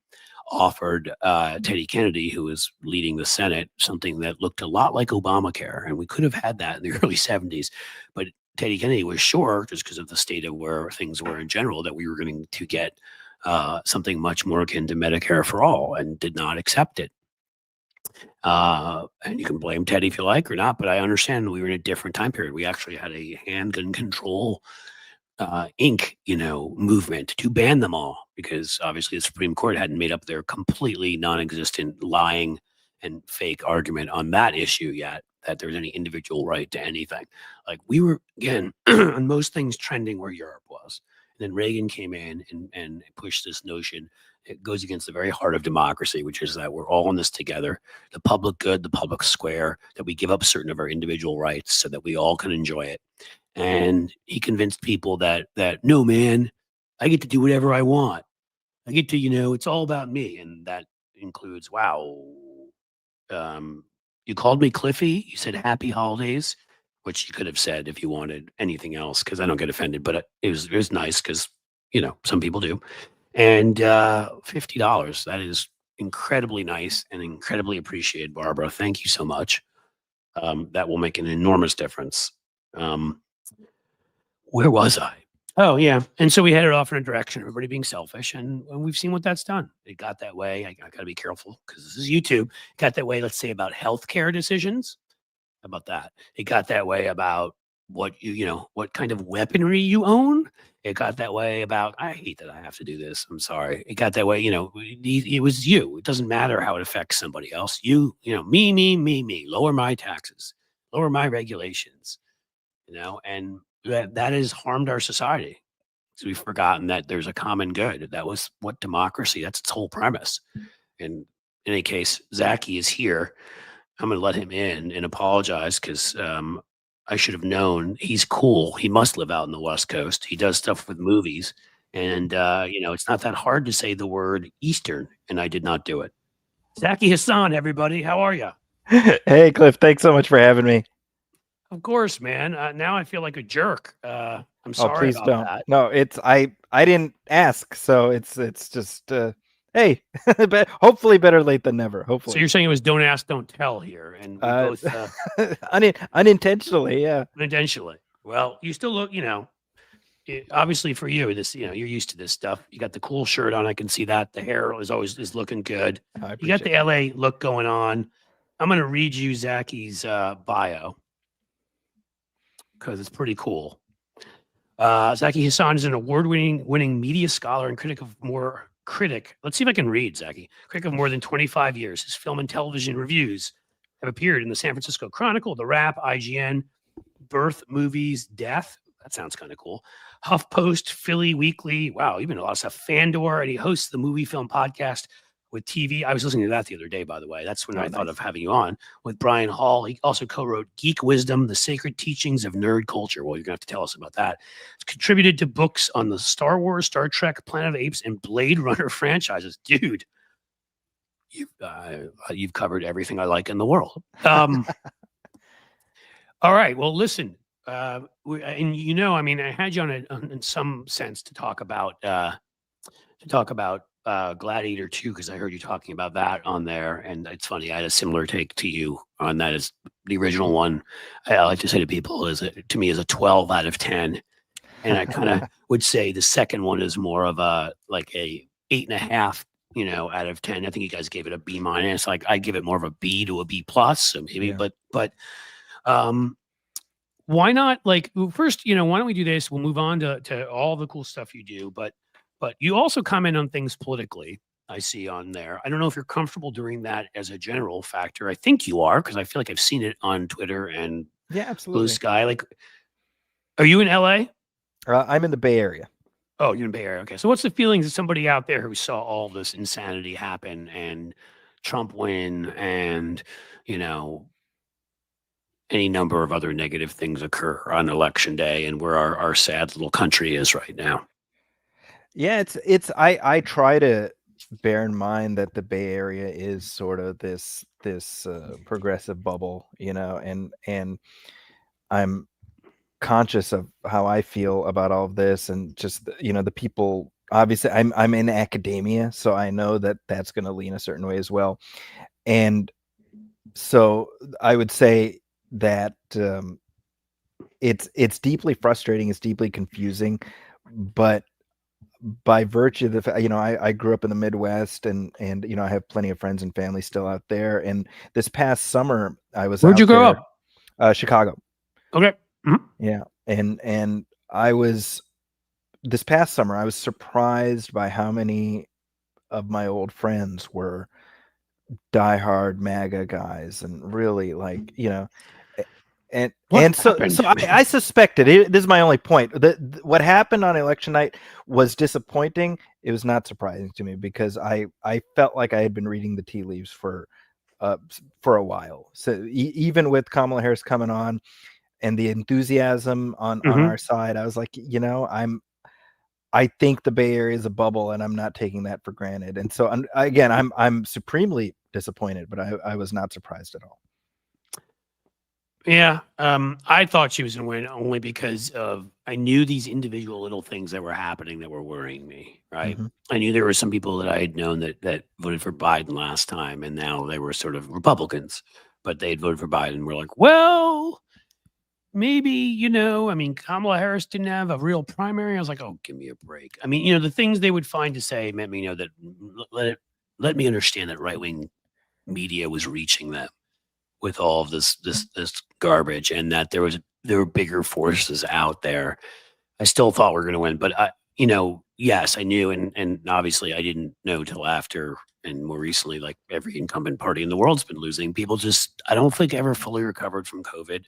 offered Teddy Kennedy, who was leading the Senate, something that looked a lot like Obamacare. And we could have had that in the early 70s. But Teddy Kennedy was sure, just because of the state of where things were in general, that we were going to get something much more akin to Medicare for all, and did not accept it. And you can blame Teddy if you like or not, but I understand we were in a different time period. We actually had a handgun control Inc. Movement to ban them all because obviously the Supreme Court hadn't made up their completely non-existent lying and fake argument on that issue yet, that there's any individual right to anything. Like we were again on most things trending where Europe was. And then Reagan came in and pushed this notion. It goes against the very heart of democracy, which is that we're all in this together, the public good, the public square, that we give up certain of our individual rights so that we all can enjoy it. And he convinced people that no, man, I get to do whatever I want. I get to, it's all about me. And that includes, wow, You called me Cliffy. You said happy holidays, which you could have said if you wanted anything else, because I don't get offended. But it was nice because some people do. And $50. That is incredibly nice and incredibly appreciated, Barbara. Thank you so much. That will make an enormous difference. Um, where was I? Oh yeah, and so we headed off in a direction, everybody being selfish, and we've seen what that's done. It got that way. I got to be careful because this is YouTube. It got that way. Let's say about healthcare decisions. How about that? It got that way about what what kind of weaponry you own. It got that way about. I hate that I have to do this. I'm sorry. It got that way. It was you. It doesn't matter how it affects somebody else. Me, me, me, me. Lower my taxes. Lower my regulations. And that has harmed our society. So we've forgotten that there's a common good. That was what democracy. That's its whole premise. And in any case, Zaki is here. I'm going to let him in and apologize because I should have known he's cool. He must live out in the West Coast. He does stuff with movies. And, it's not that hard to say the word Eastern, and I did not do it. Zaki Hasan, everybody. How are you? Hey, Cliff. Thanks so much for having me. Of course, man. Now I feel like a jerk. I'm Oh, sorry please about don't. that. No, I didn't ask, so it's just hey, hopefully better late than never. So Hopefully. you're saying it was don't ask, don't tell here, and we both unintentionally, yeah. unintentionally. Well, you still look, obviously for you, you're used to this stuff. You got the cool shirt on. I can see that. The hair is looking good. I You got appreciate the LA look going on. I'm going to read you Zaki's bio because it's pretty cool. Zaki Hasan is an award-winning media scholar and critic. Let's see if I can read, Zaki. Critic of more than 25 years. His film and television reviews have appeared in the San Francisco Chronicle, The Wrap, IGN, Birth, Movies, Death. That sounds kind of cool. HuffPost, Philly Weekly. Wow, even a lot of stuff. Fandor, and he hosts the Movie Film Podcast with TV. I was listening to that the other day, by the way. That's when I thought nice. of having you on with Brian Hall. He also co-wrote Geek Wisdom, The Sacred Teachings of Nerd Culture. Well, you're going to have to tell us about that. It's contributed to books on the Star Wars, Star Trek, Planet of the Apes, and Blade Runner franchises. Dude, you've covered everything I like in the world. All right. Well, listen, I mean, I had you on in some sense to talk about Gladiator 2 because I heard you talking about that on there, and it's funny. I had a similar take to you on that. As the original one, I like to say to people to me is a 12 out of 10, and I kind of would say the second one is more of a 8.5. Out of 10. I think you guys gave it a B minus. Like I give it more of a B to a B plus. So maybe, Yeah. but why not? First, why don't we do this? We'll move on to all the cool stuff you do, but you also comment on things politically. I see on there. I don't know if you're comfortable doing that as a general factor. I think you are because I feel like I've seen it on Twitter and Yeah, absolutely. Blue Sky. Are you in LA? I'm in the Bay Area. Oh, you're in Bay Area. Okay. So what's the feelings of somebody out there who saw all this insanity happen and Trump win and, any number of other negative things occur on election day and where our sad little country is right now? Yeah, I try to bear in mind that the Bay Area is sort of this progressive bubble, and I'm conscious of how I feel about all of this, and just the people. Obviously, I'm in academia, so I know that that's going to lean a certain way as well, and so I would say that it's deeply frustrating, it's deeply confusing, but by virtue of the fact, I grew up in the Midwest, and I have plenty of friends and family still out there. And this past summer, I was Where'd you grow up? Chicago. Okay. Mhm. Yeah, and I was this past summer, I was surprised by how many of my old friends were diehard MAGA guys, and really and so happened, I suspected it. This is my only point. What happened on election night was disappointing. It was not surprising to me because I felt like I had been reading the tea leaves for a while. So even with Kamala Harris coming on and the enthusiasm on our side, I was like, I think the Bay Area is a bubble, and I'm not taking that for granted. And so I'm supremely disappointed, but I was not surprised at all. Yeah, I thought she was going to win only because of I knew these individual little things that were happening that were worrying me. Right, Mhm. I knew there were some people that I had known that voted for Biden last time, and now they were sort of Republicans, but they had voted for Biden. We're like, well, maybe I mean, Kamala Harris didn't have a real primary. I was like, oh, give me a break. I mean, the things they would find to say meant me know that let me understand that right wing media was reaching them with all of this garbage, and that there were bigger forces out there. I still thought we were going to win, but yes, I knew, and obviously I didn't know till after, and more recently, like every incumbent party in the world's been losing. People just, I don't think ever fully recovered from COVID.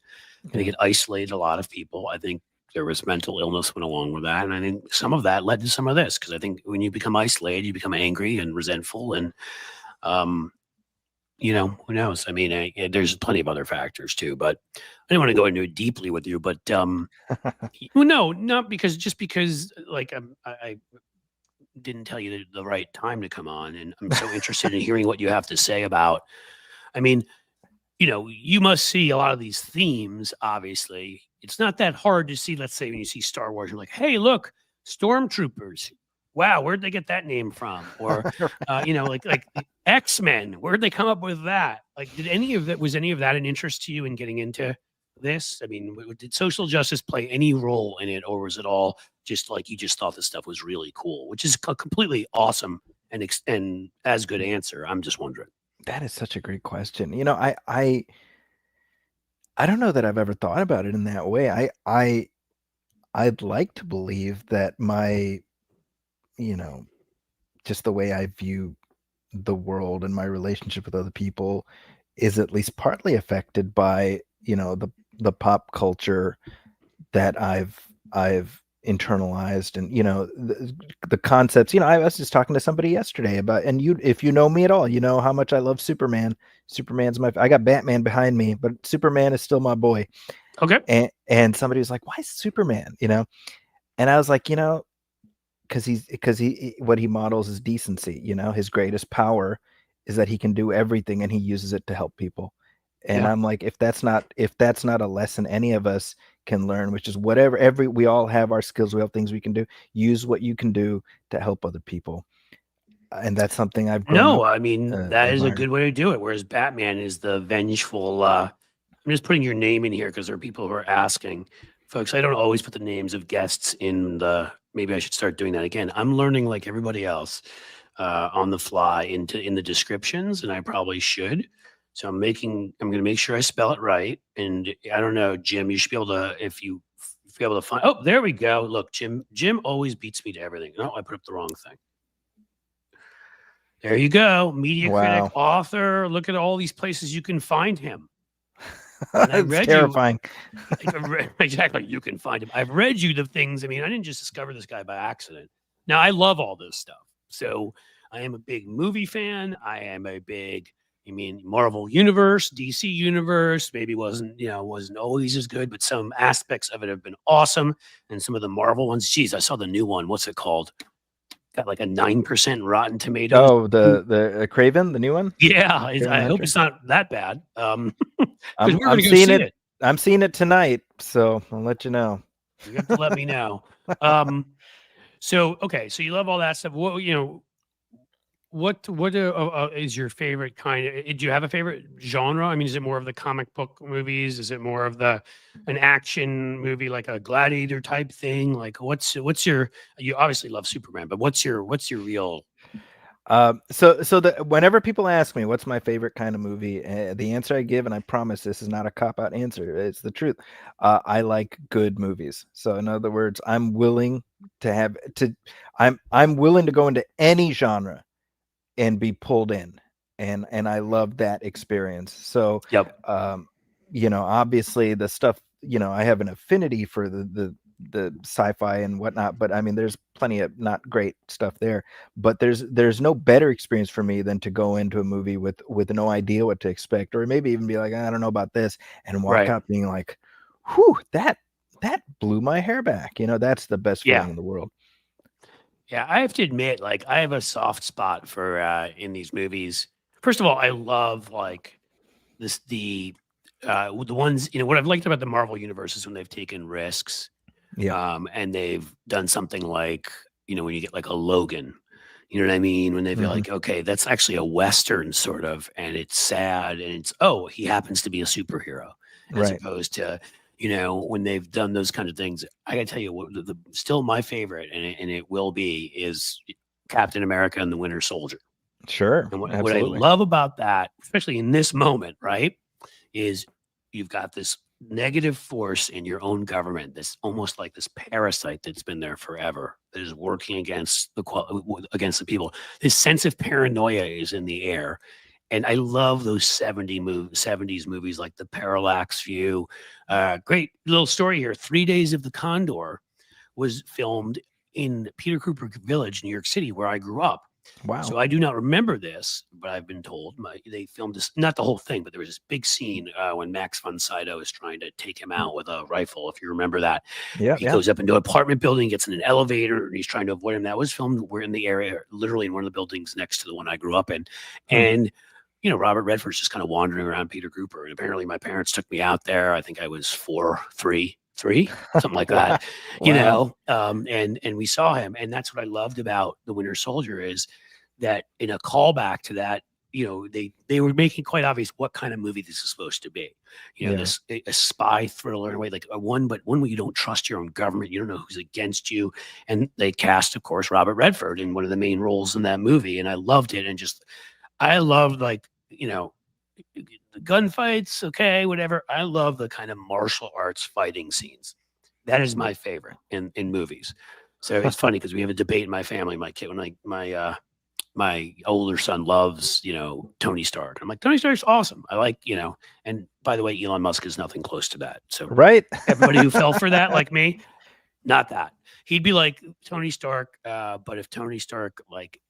I think Yeah. it isolated a lot of people. I think there was mental illness went along with that, and I think some of that led to some of this because I think when you become isolated, you become angry and resentful, and um, who knows? I mean, there's plenty of other factors too, but I didn't want to go into it deeply with you. But well, no, not because just because like I didn't tell you the right time to come on, and I'm so interested in hearing what you have to say about. I mean, you must see a lot of these themes. Obviously, it's not that hard to see. Let's say when you see Star Wars, you're like, hey, look, stormtroopers. Wow, where'd they get that name from? Or, like X Men. Where'd they come up with that? Like, did any of that was any of that an interest to you in getting into this? I mean, did social justice play any role in it, or was it all just like you just thought this stuff was really cool, which is a completely awesome and as good answer. I'm just wondering. That is such a great question. I don't know that I've ever thought about it in that way. I'd like to believe that my, you know, just the way I view the world and my relationship with other people is at least partly affected by, the pop culture that I've internalized, and the concepts. I was just talking to somebody yesterday about, and if you know me at all, you know how much I love Superman. I got Batman behind me, but Superman is still my boy. Okay. And somebody was like, why Superman? And I was like, because he what he models is decency. His greatest power is that he can do everything and he uses it to help people. And Yeah. I'm like, if that's not a lesson any of us can learn, which is whatever, we all have our skills, we have things we can do. Use what you can do to help other people. And that's something I've grown No, up I mean, that is a admiring. good way to do it. Whereas Batman is the vengeful. I'm just putting your name in here because there are people who are asking. Folks, I don't always put the names of guests in the. Maybe I should start doing that again. I'm learning like everybody else on the fly in the descriptions, and I probably should. So I'm going to make sure I spell it right. And I don't know, Jim, you should be able to, if you be able to find. Oh, there we go. Look, Jim always beats me to everything. No, I put up the wrong thing. There you go. Media critic, Wow. author. Look at all these places you can find him. And I It's read you terrifying. exactly. You can find him. I've read you the things. I mean, I didn't just discover this guy by accident. Now I love all this stuff. So I am a big movie fan. I am a big, I mean, Marvel Universe, DC Universe. Maybe wasn't always as good, but some aspects of it have been awesome. And some of the Marvel ones. Geez, I saw the new one. What's it called? Got like a 9% Rotten Tomatoes. Oh, the Craven, the new one. Yeah, Craven I the hope Hunter. it's not that bad. Because I'm we're I'm gonna go seeing see it. it. I'm seeing it tonight, so I'll let you know. You have to let me know. Um, so okay, so you love all that stuff. What is your favorite kind of? Do you have a favorite genre? I mean, is it more of the comic book movies? Is it more of an action movie like a Gladiator type thing? Like, what's your? You obviously love Superman, but what's your real? Whenever people ask me what's my favorite kind of movie, the answer I give, and I promise this is not a cop out answer, it's the truth. I like good movies. So in other words, I'm willing to go into any genre and be pulled in, and I love that experience. So Yep. obviously the stuff, I have an affinity for the sci-fi and whatnot, but I mean there's plenty of not great stuff there. But there's no better experience for me than to go into a movie with no idea what to expect, or maybe even be like, I don't know about this, and walk Right. out being like, whew, that blew my hair back. That's the best Yeah. feeling in the world. Yeah, I have to admit, like, I have a soft spot for in these movies. First of all, I love like this the the ones, what I've liked about the Marvel universe is when they've taken risks, and they've done something like, when you get like a Logan, you know what I mean? When they feel like, okay, that's actually a Western sort of, and it's sad, and it's, oh, he happens to be a superhero, as Right. opposed to, when they've done those kind of things. I gotta tell you, what still my favorite, and it will be, is Captain America and the Winter Soldier. Sure. And what I Absolutely. love about that, especially in this moment, right, is you've got this negative force in your own government, this almost like this parasite that's been there forever, that is working against the people. This sense of paranoia is in the air. And I love those 70s movies like The Parallax View. Great little story here. 3 Days of the Condor was filmed in Peter Cooper Village, New York City, where I grew up. Wow. So I do not remember this, but I've been told they filmed this, not the whole thing, but there was this big scene when Max von Sydow is trying to take him out with a rifle, if you remember that. Yeah. He goes up into an apartment building, gets in an elevator, and he's trying to avoid him. That was filmed. We're in the area, literally in one of the buildings next to the one I grew up in. And, Robert Redford's just kind of wandering around Peter Cooper. And apparently my parents took me out there. I think I was 3, something like that, and we saw him. And that's what I loved about the Winter Soldier, is that in a callback to that, they were making quite obvious what kind of movie this is supposed to be. This a spy thriller in a way, like one where you don't trust your own government, you don't know who's against you. And they cast, of course, Robert Redford in one of the main roles in that movie, and I loved it. And I loved, like, the gunfights, okay, whatever. I love the kind of martial arts fighting scenes. That is my favorite in movies. So it's funny because we have a debate in my family. My kid, my older son loves, Tony Stark. I'm like, Tony Stark's awesome. I like, and by the way, Elon Musk is nothing close to that. So Right. everybody who fell for that, like me, not that. He'd be like Tony Stark, but if Tony Stark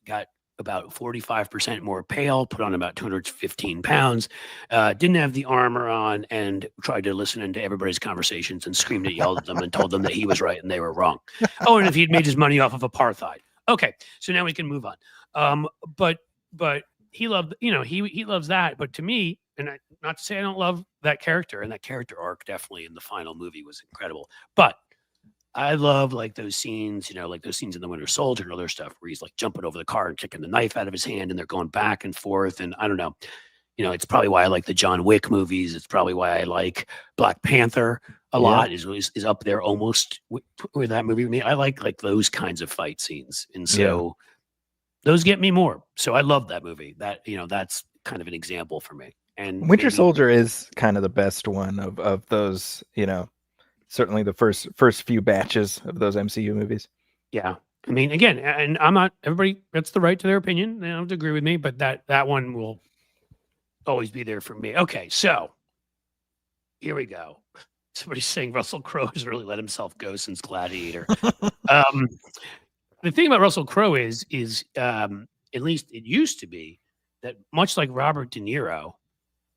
got about 45% more pale, put on about 215 pounds, didn't have the armor on, and tried to listen into everybody's conversations and screamed and yelled at them and told them that he was right and they were wrong. Oh, and if he'd made his money off of apartheid. Okay, so now we can move on. But he loved, he loves that. But to me, and not to say I don't love that character, and that character arc definitely in the final movie was incredible. But I love those scenes, like those scenes in The Winter Soldier and other stuff where he's jumping over the car and kicking the knife out of his hand, and they're going back and forth. And I don't know, it's probably why I like the John Wick movies. It's probably why I like Black Panther a lot. Is up there almost with that movie with me. I like those kinds of fight scenes, and so those get me more. So I love that movie. That that's kind of an example for me. And Winter Soldier is kind of the best one of those. Certainly the first few batches of those MCU movies. Yeah. I mean, again, and I'm not, everybody gets the right to their opinion. They don't have to agree with me, but that one will always be there for me. Okay. So here we go. Somebody's saying Russell Crowe has really let himself go since Gladiator. The thing about Russell Crowe is at least it used to be that, much like Robert De Niro,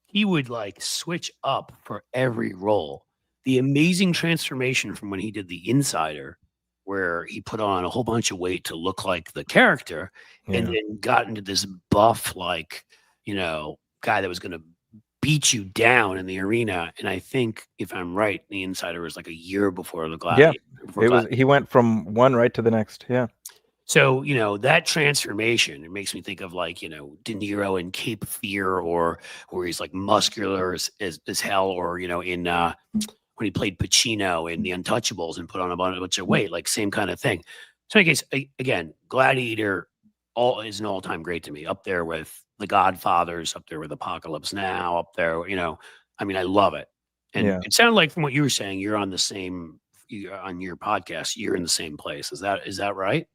he would switch up for every role. The amazing transformation from when he did The Insider, where he put on a whole bunch of weight to look like the character, and then got into this buff, guy that was going to beat you down in the arena. And I think, if I'm right, The Insider was a year before the Gladiator. Yeah, he went from one right to the next. Yeah. So, that transformation, it makes me think of De Niro in Cape Fear, or where he's muscular as hell, or, in when he played Pacino in The Untouchables and put on a bunch of weight, same kind of thing. So in any case, again, Gladiator is an all-time great to me, up there with The Godfathers, up there with Apocalypse Now, up there, I mean, I love it. And it sounded like, from what you were saying, you're on on your podcast, you're in the same place. Is that right?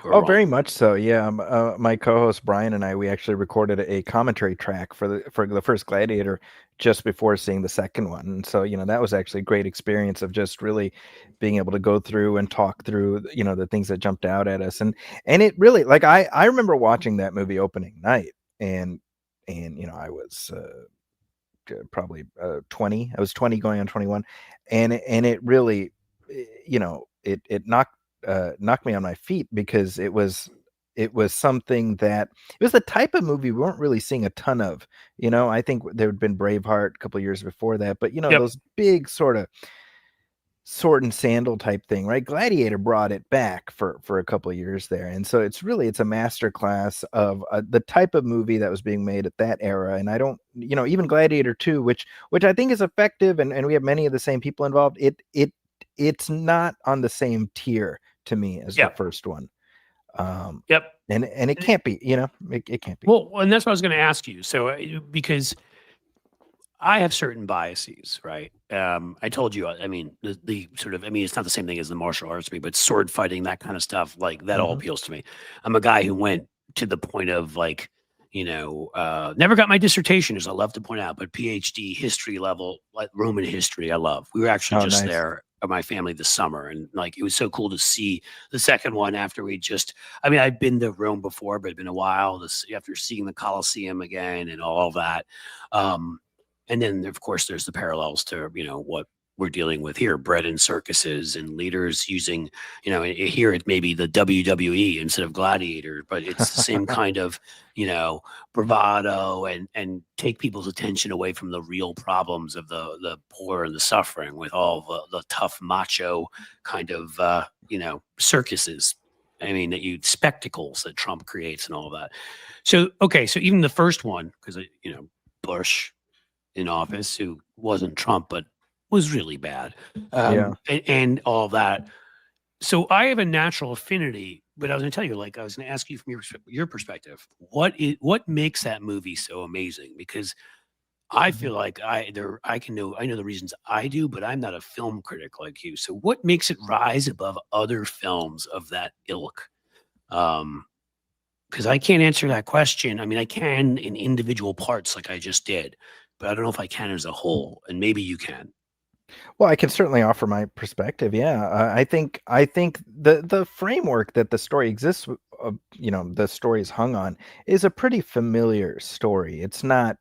Oh, very much so. Yeah. My co-host Brian and I, we actually recorded a commentary track for the first Gladiator just before seeing the second one. And so, that was actually a great experience of just really being able to go through and talk through, the things that jumped out at us. And it really, I remember watching that movie opening night, and I was probably 20. I was 20 going on 21. And it really, it knocked me on my feet, because it was it was something that it was the type of movie we weren't really seeing a ton of. I think there had been Braveheart a couple of years before that, but Yep. those big sort of sword and sandal type thing, right? Gladiator brought it back for a couple of years there, and so it's a master class of the type of movie that was being made at that era. And I don't, even Gladiator 2, which I think is effective, and we have many of the same people involved. It's not on the same tier to me as the first one. Yep. And it can't be, it can't be. Well, and that's what I was going to ask you. So, because I have certain biases, right? I told you, I mean, the sort of, I mean, it's not the same thing as the martial arts to me, but sword fighting, that kind of stuff, like that all appeals to me. I'm a guy who went to the point of like, never got my dissertation, as I love to point out, but PhD history level, like Roman history, I love. We were actually just there, my family, this summer, and like it was so cool to see the second one after I'd been to Rome before, but it'd been a while after seeing the Colosseum again and all of that. And then, of course, there's the parallels to, what we're dealing with here, bread and circuses and leaders using, here it may be the WWE instead of Gladiator, but it's the same kind of, bravado and take people's attention away from the real problems of the poor and the suffering with all the tough macho kind of, circuses. I mean, spectacles that Trump creates and all of that. So, okay. So even the first one, because, Bush in office, who wasn't Trump, but was really bad. And all that. So I have a natural affinity, but I was going to tell you, like, I was going to ask you from your perspective, what makes that movie so amazing? Because I feel like I know the reasons I do, but I'm not a film critic like you. So what makes it rise above other films of that ilk? Because I can't answer that question. I mean, I can in individual parts like I just did, but I don't know if I can as a whole, and maybe you can. Well, I can certainly offer my perspective. Yeah, I think the framework that the story exists, the story is hung on, is a pretty familiar story. It's not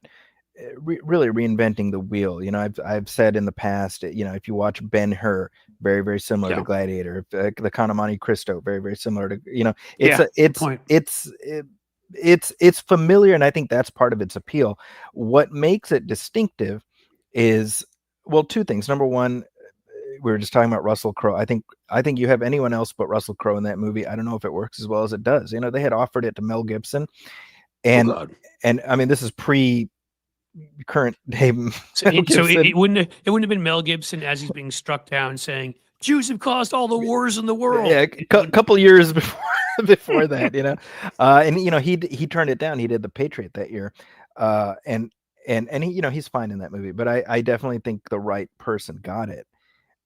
really reinventing the wheel. I've said in the past, if you watch Ben-Hur, very very similar to Gladiator. The Count of Monte Cristo, very very similar to it's familiar, and I think that's part of its appeal. What makes it distinctive is, well, two things. Number one, we were just talking about Russell Crowe. I think you have anyone else but Russell Crowe in that movie, I don't know if it works as well as it does. They had offered it to Mel Gibson, and I mean, this is current day. So it wouldn't have been Mel Gibson as he's being struck down saying Jews have caused all the wars in the world. Yeah, a couple years before that, and he turned it down. He did The Patriot that year, and he, he's fine in that movie. But I definitely think the right person got it,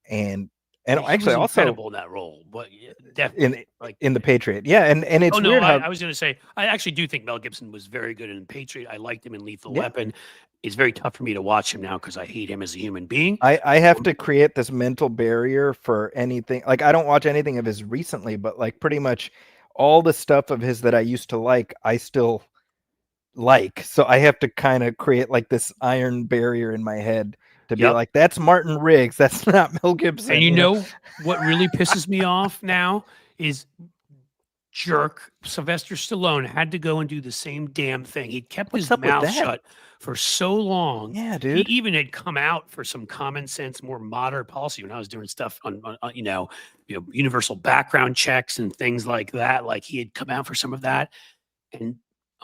and actually was also incredible in that role. But definitely in The Patriot, yeah, and it's weird how I was going to say I actually do think Mel Gibson was very good in Patriot. I liked him in Lethal Weapon. It's very tough for me to watch him now because I hate him as a human being. I have to create this mental barrier for anything. Like, I don't watch anything of his recently, but like pretty much all the stuff of his that I used to like, I still like. So I have to kind of create like this iron barrier in my head to be like, that's Martin Riggs. That's not Mel Gibson. And you know what really pisses me off now is jerk Sylvester Stallone had to go and do the same damn thing. He kept his mouth shut for so long. Yeah, dude. He even had come out for some common sense, more moderate policy when I was doing stuff on universal background checks and things like that. Like, he had come out for some of that, and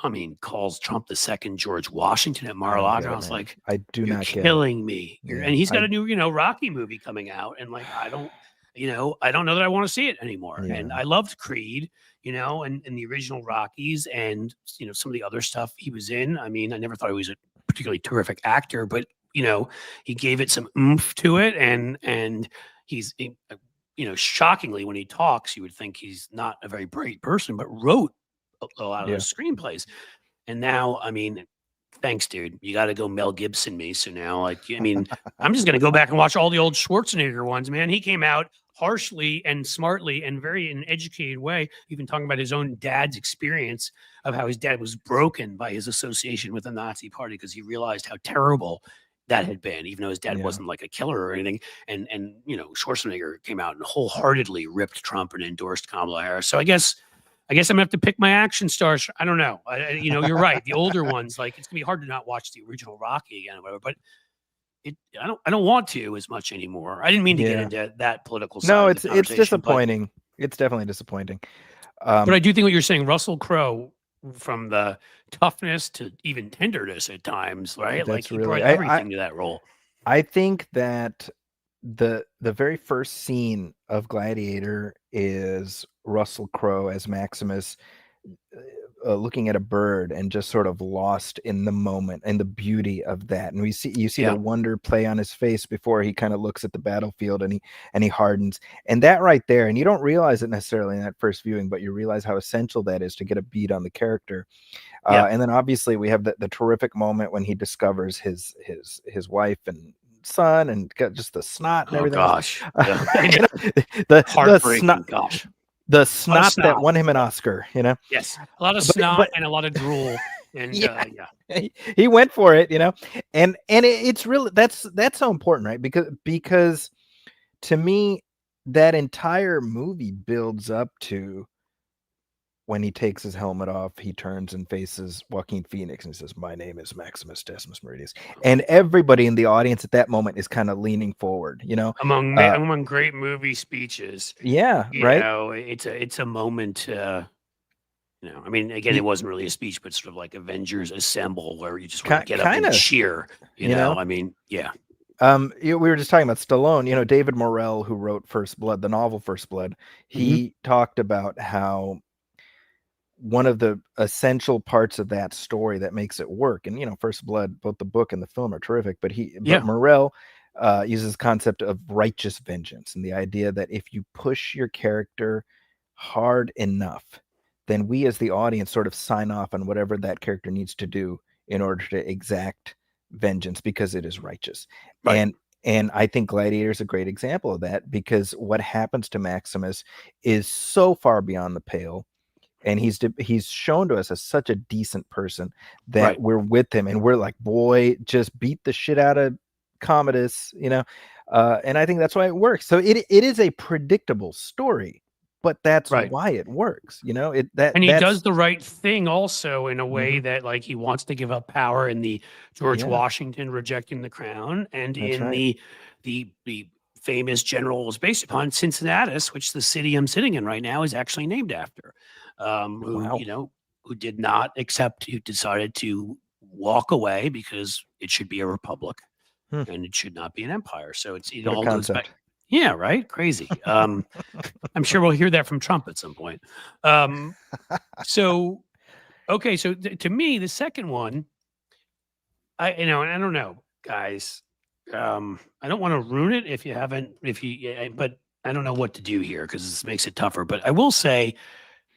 I mean, calls Trump the second George Washington at Mar-a-Lago. I was like, you're killing me. And he's got a new, Rocky movie coming out, and like, I don't know that I want to see it anymore. Yeah. And I loved Creed, and the original Rockies, and some of the other stuff he was in. I mean, I never thought he was a particularly terrific actor, but he gave it some oomph to it, and he's shockingly, when he talks, you would think he's not a very bright person, but wrote a lot of those screenplays. And now, I mean, thanks, dude. You got to go Mel Gibson me. So now, like, I mean, I'm just going to go back and watch all the old Schwarzenegger ones, man. He came out harshly and smartly and very in an educated way, even talking about his own dad's experience of how his dad was broken by his association with the Nazi party, because he realized how terrible that had been, even though his dad wasn't like a killer or anything. And Schwarzenegger came out and wholeheartedly ripped Trump and endorsed Kamala Harris. So I guess I guess I'm gonna have to pick my action stars. I don't know. You know, you're right. The older ones, like it's gonna be hard to not watch the original Rocky again, or whatever. But I don't want to as much anymore. I didn't mean to get into that political side No, of the it's conversation, disappointing. It's definitely disappointing. but I do think what you're saying, Russell Crowe, from the toughness to even tenderness at times, right? Like That's he brought really everything to that role. I think that the very first scene of Gladiator is Russell Crowe as Maximus looking at a bird and just sort of lost in the moment and the beauty of that. And you see the wonder play on his face before he kind of looks at the battlefield and he hardens. And that right there, and you don't realize it necessarily in that first viewing, but you realize how essential that is to get a beat on the character. And then obviously we have the terrific moment when he discovers his wife and son and got just the snot and everything. Gosh. The snot, gosh. The snot that won him an Oscar, you know? Yes. A lot of snot and a lot of drool. And he went for it, you know? And it's really, that's so important, right? Because to me, that entire movie builds up to when he takes his helmet off, he turns and faces Joaquin Phoenix and he says, "My name is Maximus Decimus Meridius." And everybody in the audience at that moment is kind of leaning forward, you know, among great movie speeches. Yeah. You right. know, it's a moment, you know, I mean, again, it wasn't really a speech, but sort of like Avengers Assemble, where you just want to get up and cheer, you know? I mean, yeah. We were just talking about Stallone, you know, David Morrell, who wrote First Blood, the novel First Blood. He talked about how one of the essential parts of that story that makes it work, and you know, First Blood, both the book and the film are terrific, but Morrell uses the concept of righteous vengeance and the idea that if you push your character hard enough, then we as the audience sort of sign off on whatever that character needs to do in order to exact vengeance because it is righteous. Right. And I think Gladiator is a great example of that, because what happens to Maximus is so far beyond the pale. And he's shown to us as such a decent person that we're with him and we're like, boy, just beat the shit out of Commodus, you know? And I think that's why it works. So it is a predictable story, but that's why it works, you know? And he does the right thing also in a way that, like, he wants to give up power in the George Washington rejecting the crown, and the famous general was based upon Cincinnatus, which the city I'm sitting in right now is actually named after. You know, who did not accept, who decided to walk away because it should be a republic and it should not be an empire. So it all goes back. Yeah, right. Crazy. I'm sure we'll hear that from Trump at some point. So to me, the second one, I don't know, guys. I don't want to ruin it but I don't know what to do here because this makes it tougher. But I will say,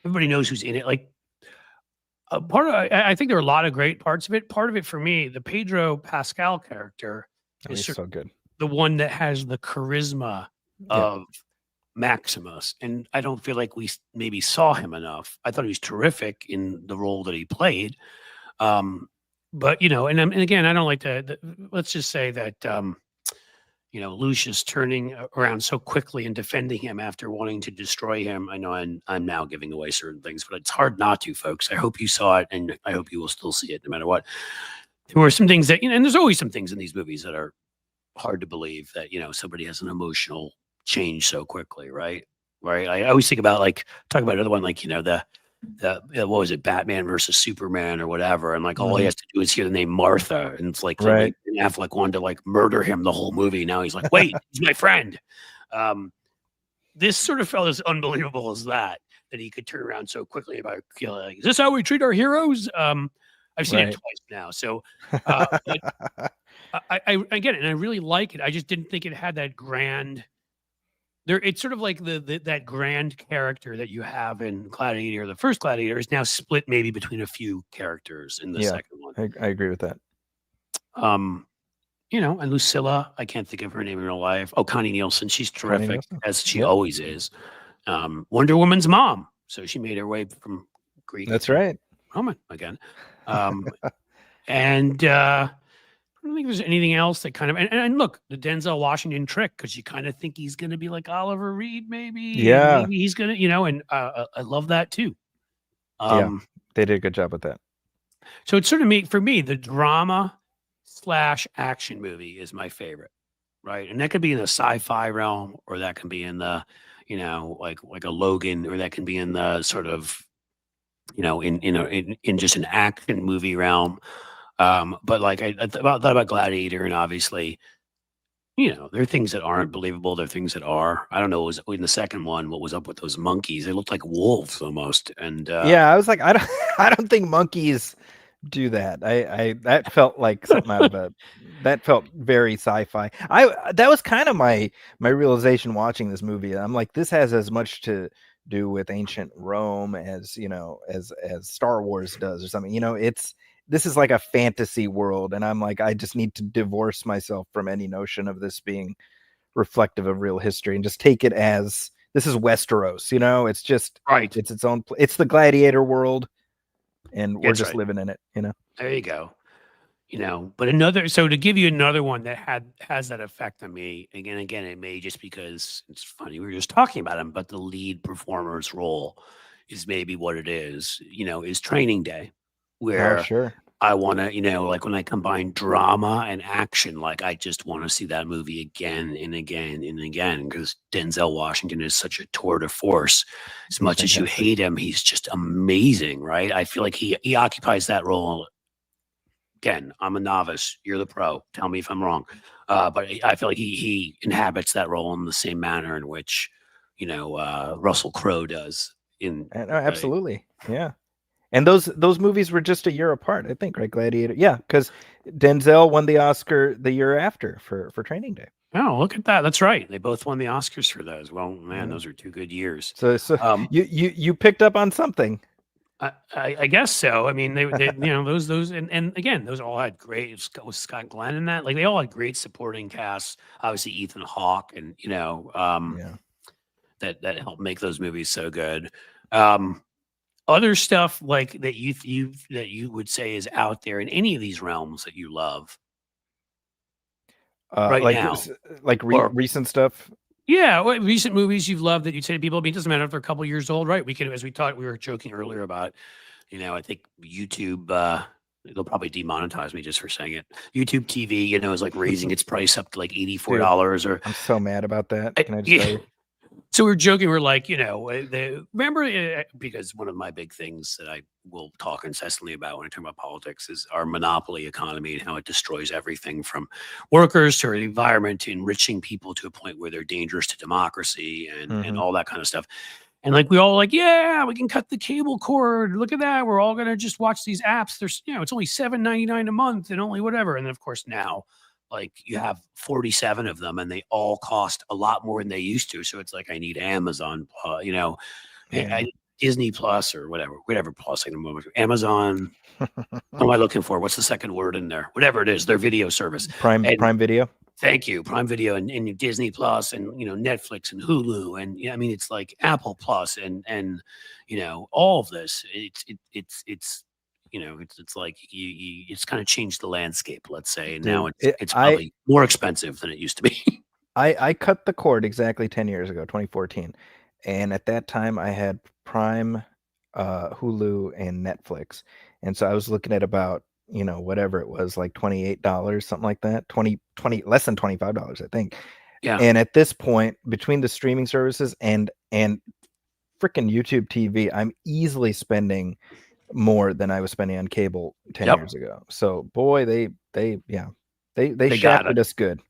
everybody knows who's in it. Like, I think there are a lot of great parts of it. Part of it for me, the Pedro Pascal character is so good. The one that has the charisma of Maximus. And I don't feel like we maybe saw him enough. I thought he was terrific in the role that he played. But, you know, and again, I don't like to, let's just say that, you know, Lucius turning around so quickly and defending him after wanting to destroy him. I know I'm now giving away certain things, but it's hard not to, folks. I hope you saw it, and I hope you will still see it no matter what. There were some things that, you know, and there's always some things in these movies that are hard to believe that, you know, somebody has an emotional change so quickly, right? Right. I always think about, like, talk about another one, like, you know, the what was it, Batman versus Superman or whatever, and like all he has to do is hear the name Martha, and it's like Ben Affleck wanted to like murder him the whole movie. Now he's like, wait, he's my friend. This sort of felt as unbelievable as that he could turn around so quickly about killing. Like, is this how we treat our heroes? I've seen it twice now, so I get it, and I really like it. I just didn't think it had that grand. It's sort of like that grand character that you have in Gladiator. The first Gladiator is now split maybe between a few characters in the second one. I agree with that. You know, and Lucilla, I can't think of her name in real life. Oh, Connie Nielsen, she's terrific, as she always is. Wonder Woman's mom, so she made her way from Greek. That's right. Roman again. And I don't think there's anything else that kind of, and look, the Denzel Washington trick, because you kind of think he's going to be like Oliver Reed, maybe. Yeah. Maybe he's going to, you know, and I love that too. They did a good job with that. So it's sort of for me, the drama / action movie is my favorite, right? And that could be in the sci-fi realm, or that can be in the, like a Logan, or that can be in the sort of, in just an action movie realm. But like thought about Gladiator, and obviously, there are things that aren't believable. There are things that are. I don't know. Was in the second one, what was up with those monkeys? They looked like wolves almost. And Yeah, I was like, I don't, I don't think monkeys do that. That felt like something out of that felt very sci-fi. That was kind of my realization watching this movie. I'm like, this has as much to do with ancient Rome as as Star Wars does or something. This is like a fantasy world, and I'm like, I just need to divorce myself from any notion of this being reflective of real history and just take it as this is Westeros. It's just right. it's its own. It's the Gladiator world, and we're That's just right. living in it. There you go. But so to give you another one that has that effect on me, again, it may just because it's funny, we were just talking about him, but the lead performer's role is maybe what it is Training Day, Oh, where sure. I want to, like when I combine drama and action, like I just want to see that movie again and again and again, because Denzel Washington is such a tour de force. As He's much as you fantastic. hate him, he's just amazing, right? I feel like he occupies that role. Again, I'm a novice. You're the pro. Tell me if I'm wrong. But I feel like he inhabits that role in the same manner in which, Russell Crowe does in. Absolutely. Yeah. And those movies were just a year apart, I think, right? Gladiator. Yeah, because Denzel won the Oscar the year after for Training Day. Oh, look at that. That's right. They both won the Oscars for those. Well, man, Yeah. those are 2 good years. So Um, you picked up on something. I guess so. I mean, they those and again, those all had great was Scott Glenn in that. Like they all had great supporting casts. Obviously, Ethan Hawke, and Yeah. that helped make those movies so good. Other stuff like that you would say is out there in any of these realms that you love right Like now, or recent stuff. yeah, recent movies you've loved that you say to people. I mean, it doesn't matter if they're a couple years old, right? We can, as we talked, we were joking earlier about, I think YouTube, they'll probably demonetize me just for saying it. YouTube TV, is like raising its price up to like $84 or I'm so mad about that. Can I just yeah. tell you? So we're joking. We're like, remember, because one of my big things that I will talk incessantly about when I talk about politics is our monopoly economy and how it destroys everything from workers to the environment to enriching people to a point where they're dangerous to democracy and all that kind of stuff. And like we all like, yeah, we can cut the cable cord. Look at that. We're all gonna just watch these apps. There's, it's only $7.99 a month and only whatever. And then of course now, like you have 47 of them, and they all cost a lot more than they used to. So it's like I need Amazon, Disney Plus or whatever plus. Amazon. What am I looking for? What's the second word in there? Whatever it is, their video service. Prime Video. Thank you, Prime Video and Disney Plus and Netflix and Hulu and I mean it's like Apple Plus and all of this. It's like it's kind of changed the landscape, let's say. And now it's probably more expensive than it used to be. I cut the cord exactly 10 years ago, 2014, and at that time I had Prime, Hulu, and Netflix, and so I was looking at about whatever it was, like $28, something like that, 20 less than $25, I think. Yeah. And at this point, between the streaming services and freaking YouTube TV, I'm easily spending more than I was spending on cable 10 years ago. So boy, they shafted us good.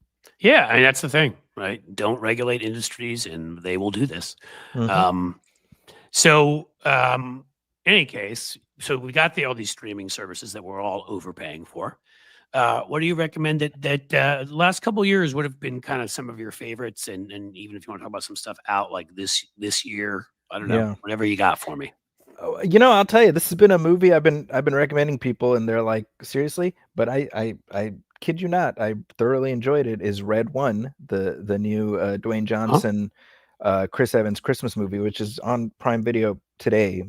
Yeah, I mean that's the thing, right? Don't regulate industries, and they will do this. So, in any case, so we got all these streaming services that we're all overpaying for. What do you recommend that the last couple of years would have been kind of some of your favorites, and even if you want to talk about some stuff out like this year, I don't know, whatever you got for me. I'll tell you, this has been a movie I've been recommending people, and they're like, seriously? But I kid you not, I thoroughly enjoyed it. Is Red One, the new Dwayne Johnson, Chris Evans Christmas movie, which is on Prime Video today.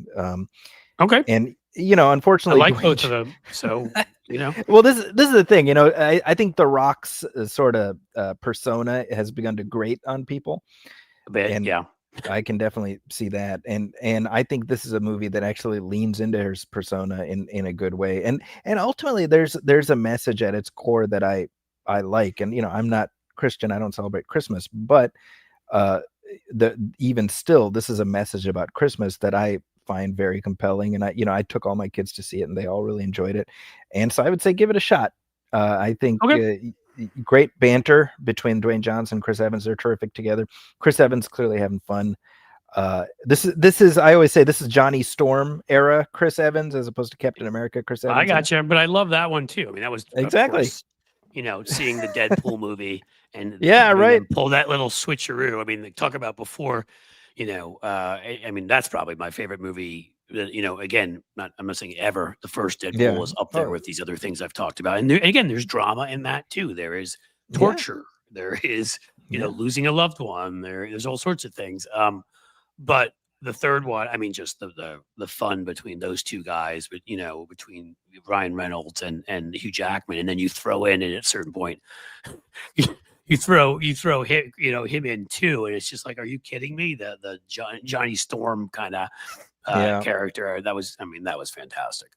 Okay. And unfortunately, I like both of them. So well, this is the thing. I think The Rock's sort of persona has begun to grate on people. A bit, and, yeah. I can definitely see that, and I think this is a movie that actually leans into her persona in a good way, and ultimately there's a message at its core that I like, and I'm not Christian, I don't celebrate Christmas, but uh, even still, this is a message about Christmas that I find very compelling, and I took all my kids to see it, and they all really enjoyed it, and so I would say give it a shot. I think Okay. great banter between Dwayne Johnson and Chris Evans. They're terrific together. Chris Evans clearly having fun. This is I always say this is Johnny Storm era Chris Evans as opposed to Captain America Chris I Evans. got you, but I love that one too. I mean, that was of Exactly. course, seeing the Deadpool movie and Yeah, having right. them pull that little switcheroo. I mean, they talk about before, I mean, that's probably my favorite movie. Again, I'm not saying ever. The first Deadpool Yeah. is up there with these other things I've talked about, and again, there's drama in that too. There is Yeah. torture. There is, Yeah. losing a loved one. There's all sorts of things. But the third one, I mean, just the fun between those two guys, but between Ryan Reynolds and Hugh Jackman, and then you throw in at a certain point, you throw him, him in too, and it's just like, are you kidding me? The Johnny Storm kind of Yeah. character that was fantastic.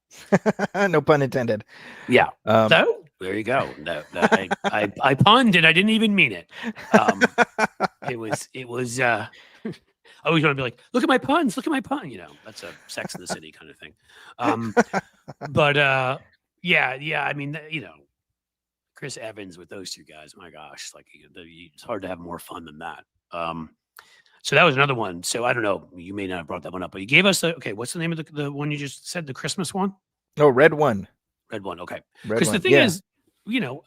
No pun intended. Yeah. So there you go. I punned and I didn't even mean it. It was. I always want to be like, look at my puns, look at my pun. That's a Sex in the City kind of thing. But yeah. I mean, Chris Evans with those two guys. My gosh, like it's hard to have more fun than that. So that was another one. So I don't know. You may not have brought that one up, but you gave us okay. What's the name of the one you just said? The Christmas one? No, Red One. Red One. Okay. Red Because the One. thing Yeah. is,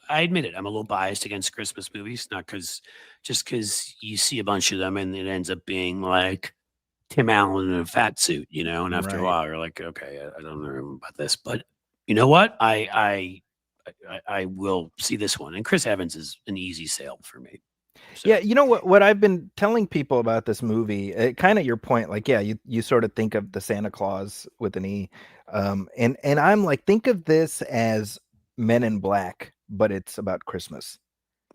I admit it. I'm a little biased against Christmas movies, not just because you see a bunch of them and it ends up being like Tim Allen in a fat suit, and after a Right. while you're like, okay, I don't know about this, but you know what? I will see this one, and Chris Evans is an easy sale for me. So, Yeah, you know what I've been telling people about this movie, kind of your point, like, yeah, you sort of think of the Santa Claus with an E, and I'm like, think of this as Men in Black, but it's about Christmas.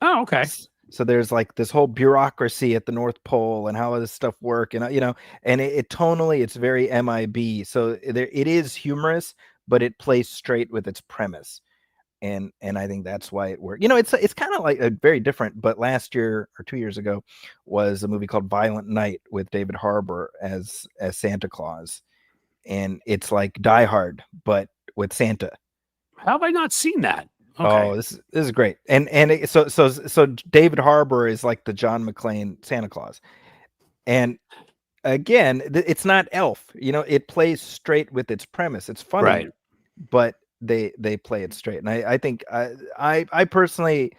oh, okay. So there's like this whole bureaucracy at the North Pole and how this stuff work, and and it tonally it's very MIB. So it is humorous, but it plays straight with its premise. And I think that's why it worked. It's kind of like a very different, but last year or 2 years ago was a movie called Violent Night with David Harbour as Santa Claus. And it's like Die Hard, but with Santa. How have I not seen that? Okay. Oh, this is great. So David Harbour is like the John McClane Santa Claus. And again, it's not Elf. It plays straight with its premise. It's funny, right? But they play it straight, and I think I personally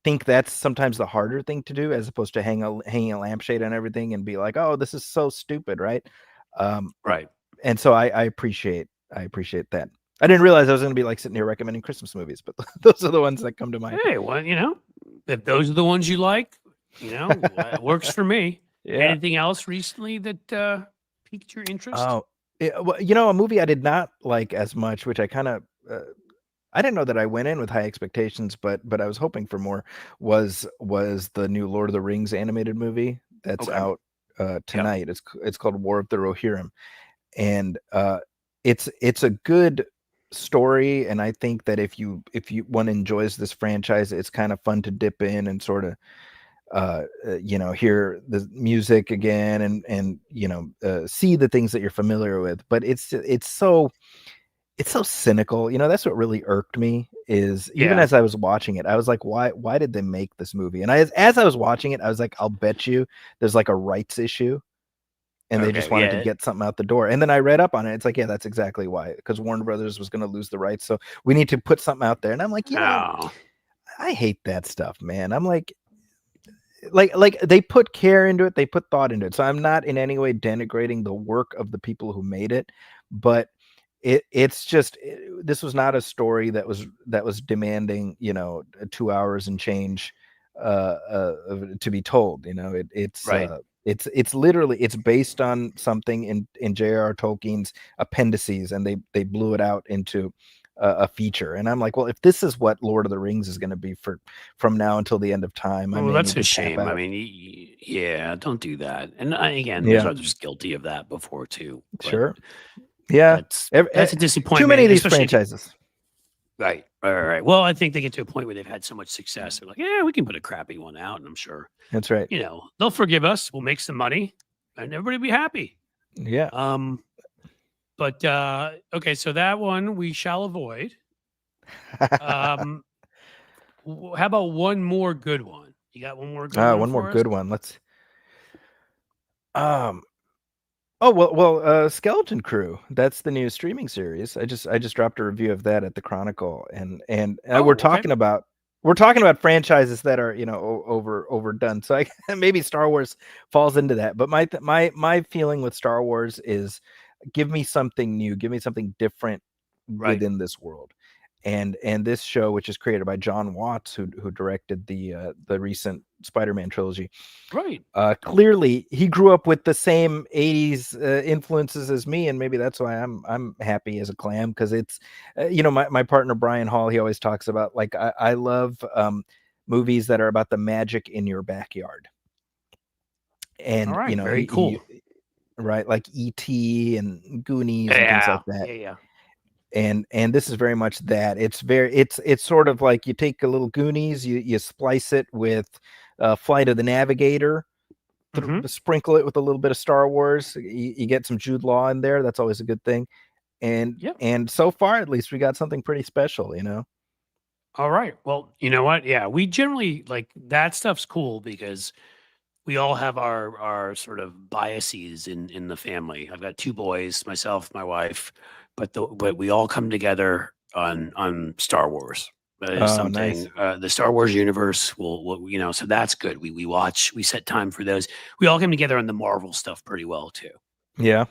think that's sometimes the harder thing to do, as opposed to hanging a lampshade on everything and be like, oh, this is so stupid, right? Right. And so I appreciate that. I didn't realize I was going to be like sitting here recommending Christmas movies, but those are the ones that come to mind. Hey, well, if those are the ones you like, it works for me. Yeah. Anything else recently that piqued your interest? Oh, well, a movie I did not like as much, which I kind of I didn't know that I went in with high expectations, but I was hoping for more. Was the new Lord of the Rings animated movie that's out tonight? Yep. It's called War of the Rohirrim, and it's a good story. And I think that if one enjoys this franchise, it's kind of fun to dip in and sort of hear the music again and see the things that you're familiar with. But it's so cynical. That's what really irked me is even as I was watching it, I was like, why did they make this movie? And as I was watching it, I was like, I'll bet you there's like a rights issue and they just wanted to get something out the door. And then I read up on it. It's like, yeah, that's exactly why, because Warner Brothers was going to lose the rights. So we need to put something out there. And I'm like, I hate that stuff, man. I'm like they put care into it. They put thought into it. So I'm not in any way denigrating the work of the people who made it, but it's just this was not a story that was demanding 2 hours and change to be told. It's right. It's literally it's based on something in J.R.R. Tolkien's appendices, and they blew it out into a feature. And I'm like, well, if this is what Lord of the Rings is going to be from now until the end of time, well, that's a shame. I mean, Yeah, don't do that. And again, there's Yeah, others guilty of that before too. But sure. Yeah. that's a Too many disappointment, of these especially if you, franchises. right. Well, I think they get to a point where they've had so much success. They're like, yeah, we can put a crappy one out, and I'm sure That's right. they'll forgive us. We'll make some money, and everybody will be happy. Yeah. But okay, so that one we shall avoid. How about one more good one? You got one more good one One more for us? good one. Let's. Um. Oh well. Skeleton Crew. That's the new streaming series. I just dropped a review of that at the Chronicle, and Oh, we're okay. talking about franchises that are overdone. So maybe Star Wars falls into that. But my feeling with Star Wars is, give me something new, give me something different Right. within this world. And this show, which is created by John Watts, who directed the recent Spider-Man trilogy, Right. clearly he grew up with the same 80s influences as me, and maybe that's why I'm happy as a clam, because it's my partner Brian Hall, he always talks about, like, I love movies that are about the magic in your backyard. And All right. Very he cool. right, like E.T. and Goonies and things like that. Yeah. And this is very much that. It's sort of like you take a little Goonies, you splice it with Flight of the Navigator, sprinkle it with a little bit of Star Wars, you get some Jude Law in there. That's always a good thing. And so far, at least, we got something pretty special. All right. Well, you know what? Yeah, we generally like that stuff's cool because we all have our sort of biases in the family. I've got two boys, myself, my wife, but we all come together on Star Wars. That is Oh, nice. something. The Star Wars universe will so that's good. We set time for those. We all came together on the Marvel stuff pretty well too. Yeah.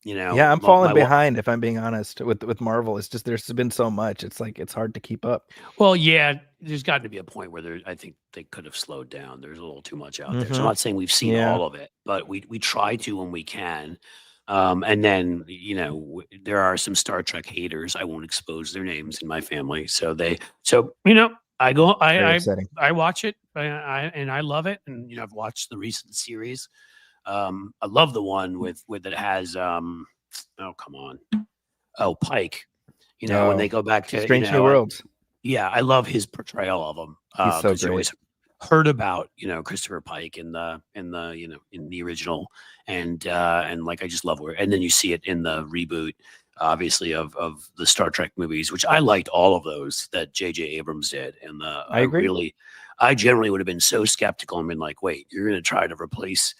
Yeah, I'm falling behind, if I'm being honest, with Marvel. It's just there's been so much. It's like it's hard to keep up. Well, yeah, there's got to be a point where I think they could have slowed down. There's a little too much out there. So I'm not saying we've seen all of it, but we try to when we can. And then there are some Star Trek haters. I won't expose their names in my family. I go, I watch it, and I love it. And I've watched the recent series. I love the one with that has oh, come on, Pike. When they go back to Strange New Worlds. Yeah, I love his portrayal of him. He's so great. You always heard about Christopher Pike in the in the original, and like I just love where, and then you see it in the reboot, obviously of the Star Trek movies, which I liked all of those that J.J. Abrams did, and I agree. I generally would have been so skeptical and been like, wait, you're going to try to replace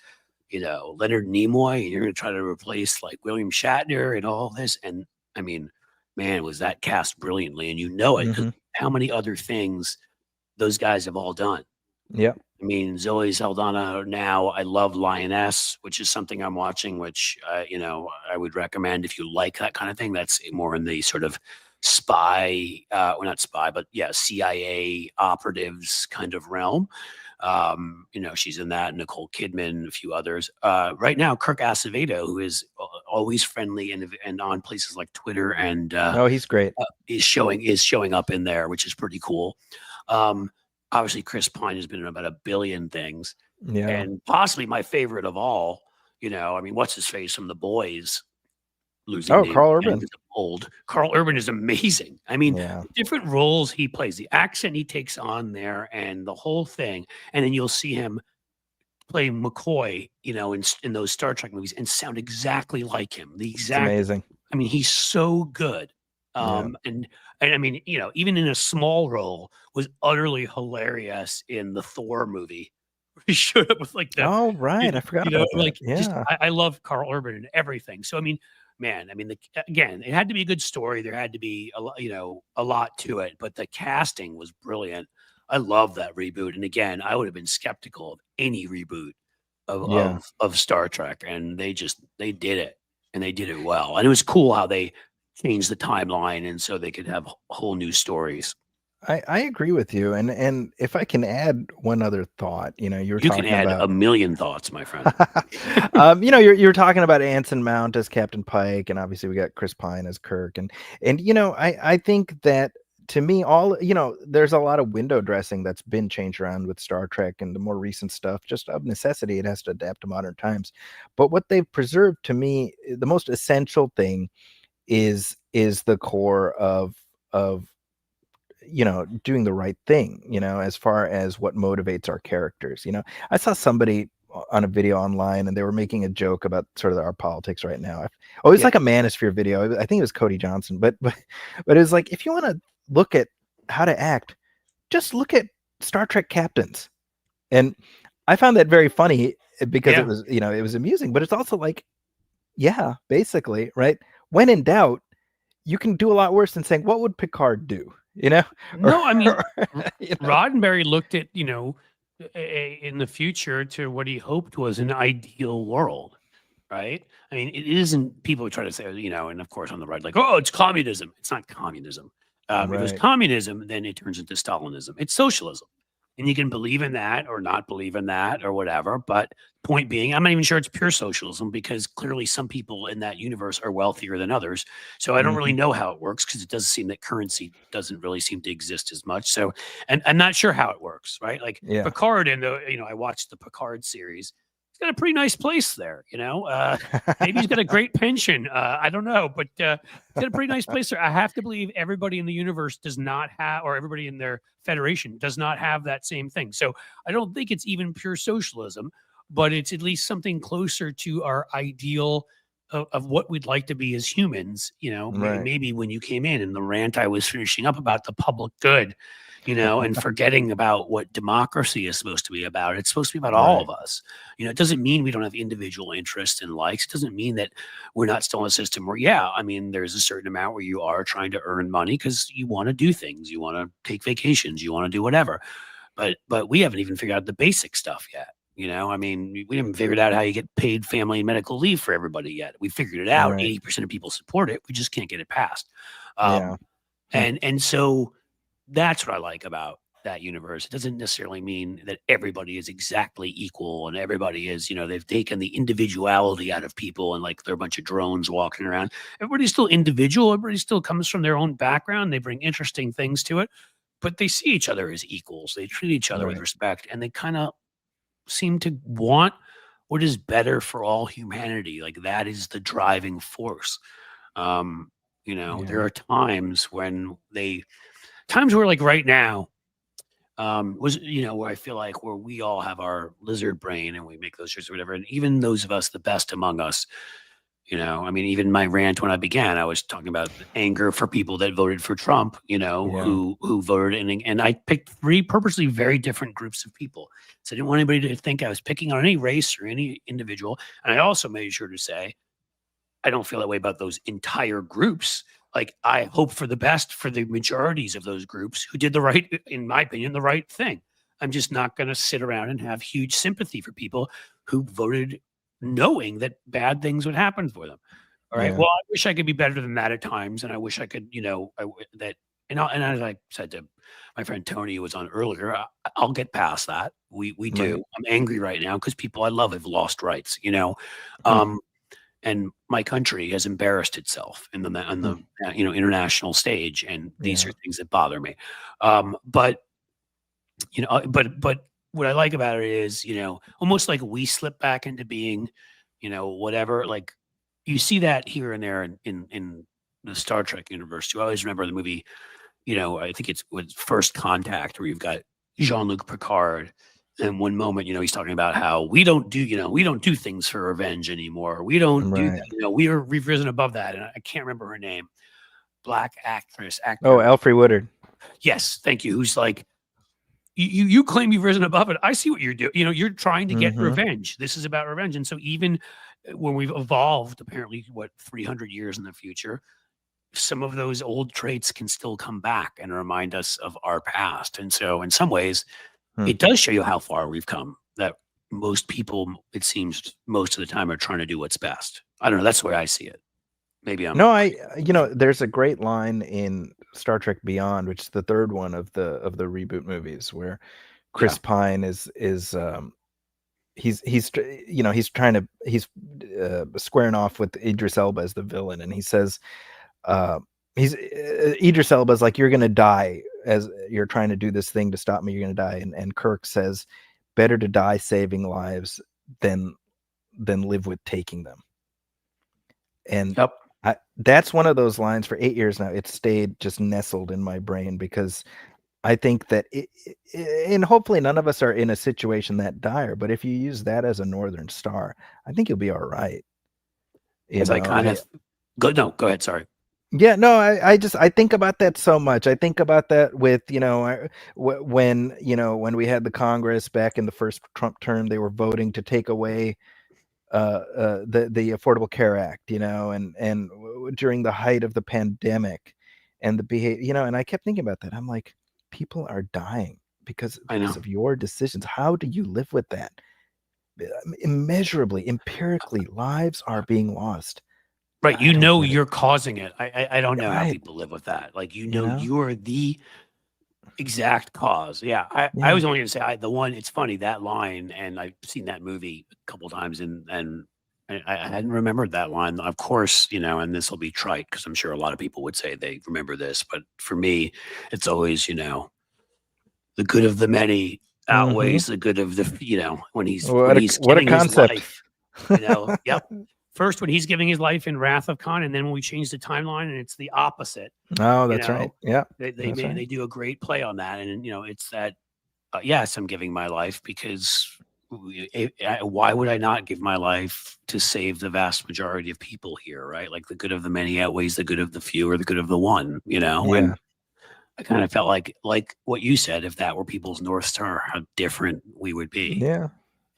Leonard Nimoy, and you're going to try to replace like William Shatner and all this, and I mean, man, was that cast brilliantly, and it, 'cause how many other things those guys have all done. Yeah. I mean, Zoe Saldana now, I love Lioness, which is something I'm watching, which, I would recommend if you like that kind of thing. That's more in the sort of spy, well, not spy, but yeah, CIA operatives kind of realm. She's in that, Nicole Kidman, a few others. Right now, Kirk Acevedo, who is always friendly and on places like Twitter, and he's great. Is showing up in there, which is pretty cool. Obviously, Chris Pine has been in about a billion things, and possibly my favorite of all. What's his face from The Boys? Carl Urban. Old Carl Urban is amazing. I mean, the different roles he plays, the accent he takes on there, and the whole thing. And then you'll see him play McCoy, in those Star Trek movies, and sound exactly like him. It's amazing. I mean, he's so good. And I mean, even in a small role, was utterly hilarious in the Thor movie. He showed up with like the I forgot about that. I love Carl Urban and everything. So I mean, man, again, it had to be a good story. There had to be a lot to it, but the casting was brilliant. I love that reboot. And again, I would have been skeptical of any reboot of Star Trek, and they did it, and they did it well. And it was cool how they changed the timeline, and so they could have whole new stories. I agree with you, and if I can add one other thought, you can add a million thoughts, my friend. You're talking about Anson Mount as Captain Pike, and obviously we got Chris Pine as Kirk, and I think that to me, there's a lot of window dressing that's been changed around with Star Trek and the more recent stuff. Just of necessity, it has to adapt to modern times. But what they've preserved, to me, the most essential thing is the core of doing the right thing, as far as what motivates our characters. I saw somebody on a video online, and they were making a joke about sort of our politics right now. It was like a manosphere video. I think it was Cody Johnson, but it was like, if you want to look at how to act, just look at Star Trek captains. And I found that very funny, because it was, it was amusing, but it's also like, yeah, basically, right? When in doubt, you can do a lot worse than saying, what would Picard do? No, I mean, Roddenberry looked at, in the future to what he hoped was an ideal world, right? I mean, it isn't, people try to say, and of course on the right, like, oh, it's communism. It's not communism. If it was communism, then it turns into Stalinism. It's socialism. And you can believe in that or not believe in that or whatever. But point being, I'm not even sure it's pure socialism, because clearly some people in that universe are wealthier than others. So I don't really know how it works, because it does seem that currency doesn't really seem to exist as much. So, and I'm not sure how it works, right? Like Picard, and I watched the Picard series. He's got a pretty nice place there, maybe he's got a great pension. I don't know, but he's got a pretty nice place there. I have to believe everybody in the universe does not have, or everybody in their federation does not have that same thing. So I don't think it's even pure socialism, but it's at least something closer to our ideal of what we'd like to be as humans. Maybe when you came in and the rant I was finishing up about the public good, and forgetting about what democracy is supposed to be about. It's supposed to be about all of us. It doesn't mean we don't have individual interests and likes. It doesn't mean that we're not still in a system where, there's a certain amount where you are trying to earn money because you want to do things. You want to take vacations. You want to do whatever. But we haven't even figured out the basic stuff yet. We haven't figured out how you get paid family and medical leave for everybody yet. We figured it out. 80% of people support it. We just can't get it passed. And so that's what I like about that universe. It doesn't necessarily mean that everybody is exactly equal and everybody is, they've taken the individuality out of people and like they're a bunch of drones walking around. Everybody's still individual. Everybody still comes from their own background. They bring interesting things to it, but they see each other as equals. They treat each other with respect, and they kind of seem to want what is better for all humanity. Like that is the driving force. There are times where like right now where I feel like where we all have our lizard brain and we make those choices or whatever. And even those of us, the best among us, even my rant when I began, I was talking about anger for people that voted for Trump, who voted. And I picked 3 purposely very different groups of people. So I didn't want anybody to think I was picking on any race or any individual. And I also made sure to say, I don't feel that way about those entire groups. Like, I hope for the best for the majorities of those groups who did in my opinion, the right thing. I'm just not going to sit around and have huge sympathy for people who voted knowing that bad things would happen for them. All right. Well, I wish I could be better than that at times. And I wish I could, and as I said to my friend Tony, who was on earlier, I'll get past that. We do. I'm angry right now because people I love have lost rights, and my country has embarrassed itself in the international stage, and these are things that bother me. But what I like about it is, almost like we slip back into being, whatever. Like you see that here and there in the Star Trek universe. You always remember the movie, I think it's with First Contact, where you've got Jean-Luc Picard. And one moment, he's talking about how we don't do things for revenge anymore. We don't do that. We've risen above that. And I can't remember her name. Black actor. Oh, Alfre Woodard. Yes. Thank you. Who's like, you claim you've risen above it. I see what you're doing. You're trying to get revenge. This is about revenge. And so even when we've evolved, apparently, 300 years in the future, some of those old traits can still come back and remind us of our past. And so in some ways, it does show you how far we've come, that most people, it seems most of the time, are trying to do what's best. I don't know. That's the way I see it. Maybe I'm... No, there's a great line in Star Trek Beyond, which is the 3rd one of the reboot movies, where Chris Pine is he's squaring off with Idris Elba as the villain. And he says, Idris Elba's like, you're gonna die as you're trying to do this thing to stop me. You're gonna die, and Kirk says, better to die saving lives than live with taking them. And Yep. That's one of those lines for 8 years now. It's stayed just nestled in my brain because I think that and hopefully none of us are in a situation that dire, but if you use that as a Northern Star, I think you'll be all right. As I kind of go ahead. Sorry. Yeah, no, I think about that so much. I think about that with, when we had the Congress back in the first Trump term, they were voting to take away the Affordable Care Act, and during the height of the pandemic, and the behavior, and I kept thinking about that. I'm like, people are dying because of your decisions. How do you live with that? Immeasurably, empirically, lives are being lost. Right. You're causing it. I don't know how Right. people live with that. Like, you are the exact cause. Yeah. I Yeah. was only going to say it's funny, that line, and I've seen that movie a couple times, and I hadn't remembered that line. Of course, and this will be trite because I'm sure a lot of people would say they remember this, but for me, it's always, the good of the many outweighs the good of the, when he's giving his life, yep. First, when he's giving his life in Wrath of Khan, and then when we change the timeline, and it's the opposite. Oh, that's right. Yeah, they do a great play on that, and it's that. Yes, I'm giving my life because why would I not give my life to save the vast majority of people here, right? Like, the good of the many outweighs the good of the few, or the good of the one, Yeah. And I kind of felt like what you said, if that were people's North Star, how different we would be. Yeah,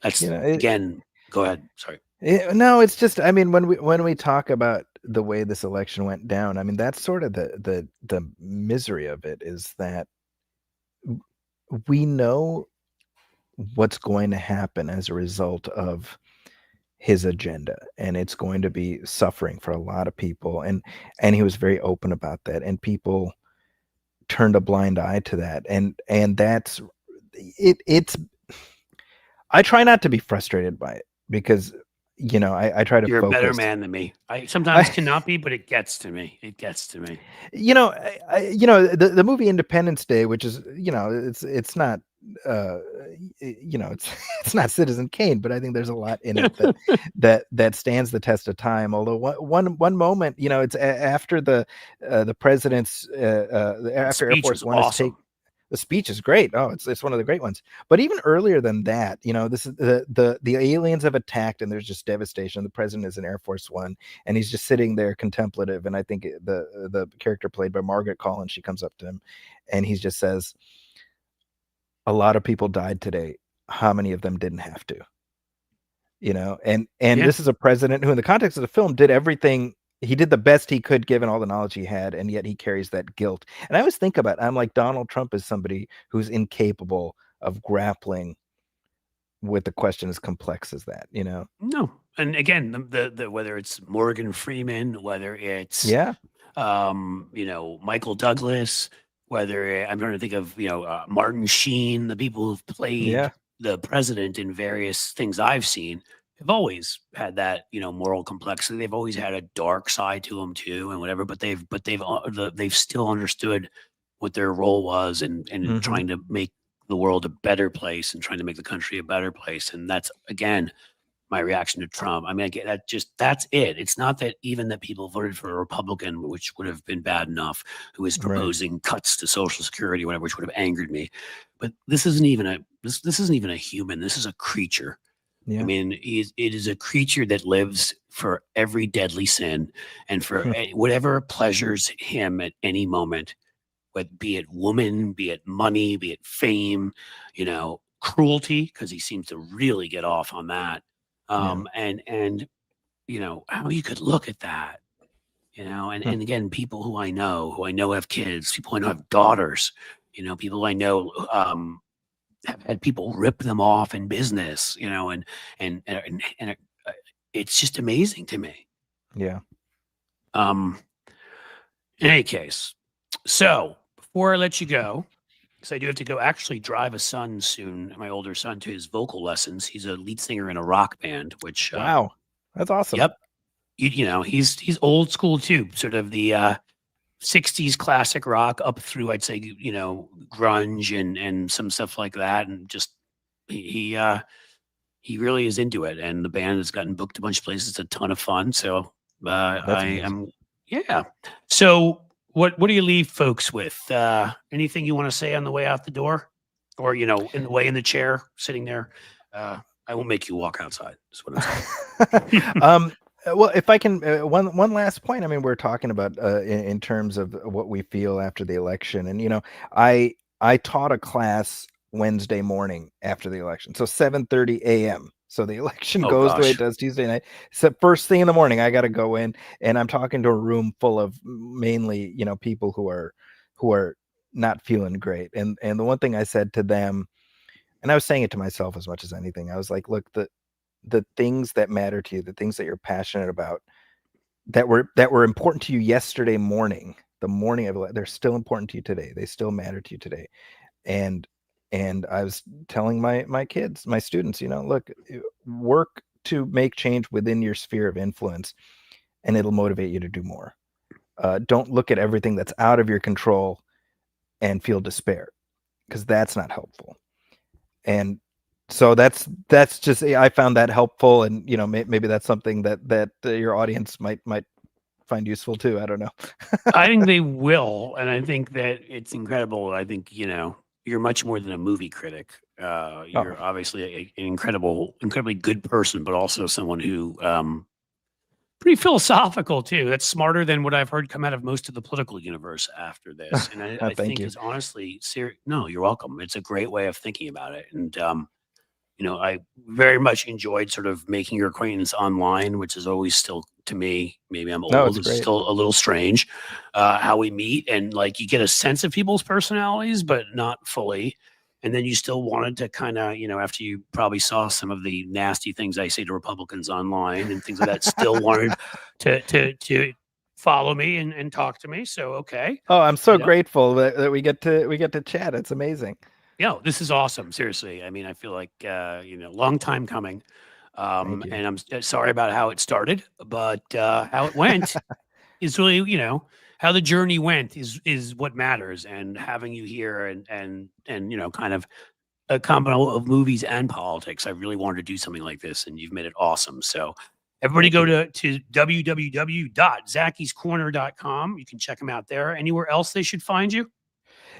that's again. Go ahead. Sorry. No, it's just, I mean, when we talk about the way this election went down, I mean, that's sort of the misery of it, is that we know what's going to happen as a result of his agenda, and it's going to be suffering for a lot of people, and he was very open about that, and people turned a blind eye to that, and that's it's I try not to be frustrated by it, because I try to You're focus. a better man than me. I sometimes cannot be, but it gets to me. It gets to me. The movie Independence Day, which is, it's not, it's not Citizen Kane, but I think there's a lot in it that stands the test of time. Although one moment, it's after the president's after Air Force One is taken. The speech is great. Oh, it's one of the great ones. But even earlier than that, this is the aliens have attacked, and there's just devastation. The president is in Air Force One, and he's just sitting there contemplative. And I think the character played by Margaret Collins, she comes up to him, and he just says, "A lot of people died today. How many of them didn't have to?" And this is a president who, in the context of the film, did everything. He did the best he could given all the knowledge he had, and yet he carries that guilt. And I always think about, I'm like, Donald Trump is somebody who's incapable of grappling with the question as complex as that, No. And again, the whether it's Morgan Freeman, whether it's Michael Douglas, whether I'm trying to think of Martin Sheen, the people who've played the president in various things I've seen, have always had that moral complexity. They've always had a dark side to them too, and whatever. But they've still understood what their role was, and trying to make the world a better place, and trying to make the country a better place. And that's, again, my reaction to Trump. I mean, that's it. It's not that even that people voted for a Republican, which would have been bad enough, who is proposing cuts to Social Security, whatever, which would have angered me. But this isn't even a human. This is a creature. Yeah. I mean, it is a creature that lives for every deadly sin, and for whatever pleasures him at any moment, be it woman, be it money, be it fame, cruelty, because he seems to really get off on that. And how you could look at that, and again, people who I know have kids, people I know have daughters, people I know have had people rip them off in business, and it's just amazing to me. Yeah. In any case, so before I let you go, because I do have to go actually drive a son soon, my older son, to his vocal lessons. He's a lead singer in a rock band, which wow, that's awesome. Yep. He's old school too, sort of the 60s classic rock up through, I'd say, grunge and some stuff like that. And just he really is into it. And the band has gotten booked a bunch of places. It's a ton of fun. So That's amazing. yeah. So what do you leave folks with? Anything you want to say on the way out the door, or in the way in the chair sitting there? I won't make you walk outside. Is what I'm saying. Well, if I can, one last point. I mean, we're talking about in terms of what we feel after the election, and I taught a class Wednesday morning after the election, so 7:30 a.m. So the election Oh goes the way it gosh. does Tuesday night. So first thing in the morning, I got to go in, and I'm talking to a room full of mainly people who are not feeling great. And the one thing I said to them, and I was saying it to myself as much as anything, I was like, look, the things that matter to you, the things that you're passionate about, that were important to you yesterday morning, the morning of it, they're still important to you today. They still matter to you today. And I was telling my kids, my students, look, work to make change within your sphere of influence, and it'll motivate you to do more. Don't look at everything that's out of your control and feel despair, because that's not helpful. And so that's just, I found that helpful, and maybe that's something that your audience might find useful too. I don't know. I think they will, and I think that it's incredible. I think you're much more than a movie critic. You're obviously an incredibly good person, but also someone who pretty philosophical too. That's smarter than what I've heard come out of most of the political universe after this. And I Thank think you. is honestly no, you're welcome. It's a great way of thinking about it. And I very much enjoyed sort of making your acquaintance online, which is always still, to me, maybe I'm No, old, it's it's great. still a little strange how we meet, and like you get a sense of people's personalities, but not fully. And then you still wanted to kind of, after you probably saw some of the nasty things I say to Republicans online and things like that, still wanted to follow me and talk to me. So okay, Oh, I'm so grateful that we get to chat. It's amazing. yeah, this is awesome. Seriously. I mean, I feel like, long time coming. Thank you. And I'm sorry about how it started, but how it went is really, how the journey went is what matters. And having you here and kind of a combo of movies and politics, I really wanted to do something like this, and you've made it awesome. So everybody Thank go you. to www.zakiscorner.com. You can check them out there. Anywhere else they should find you?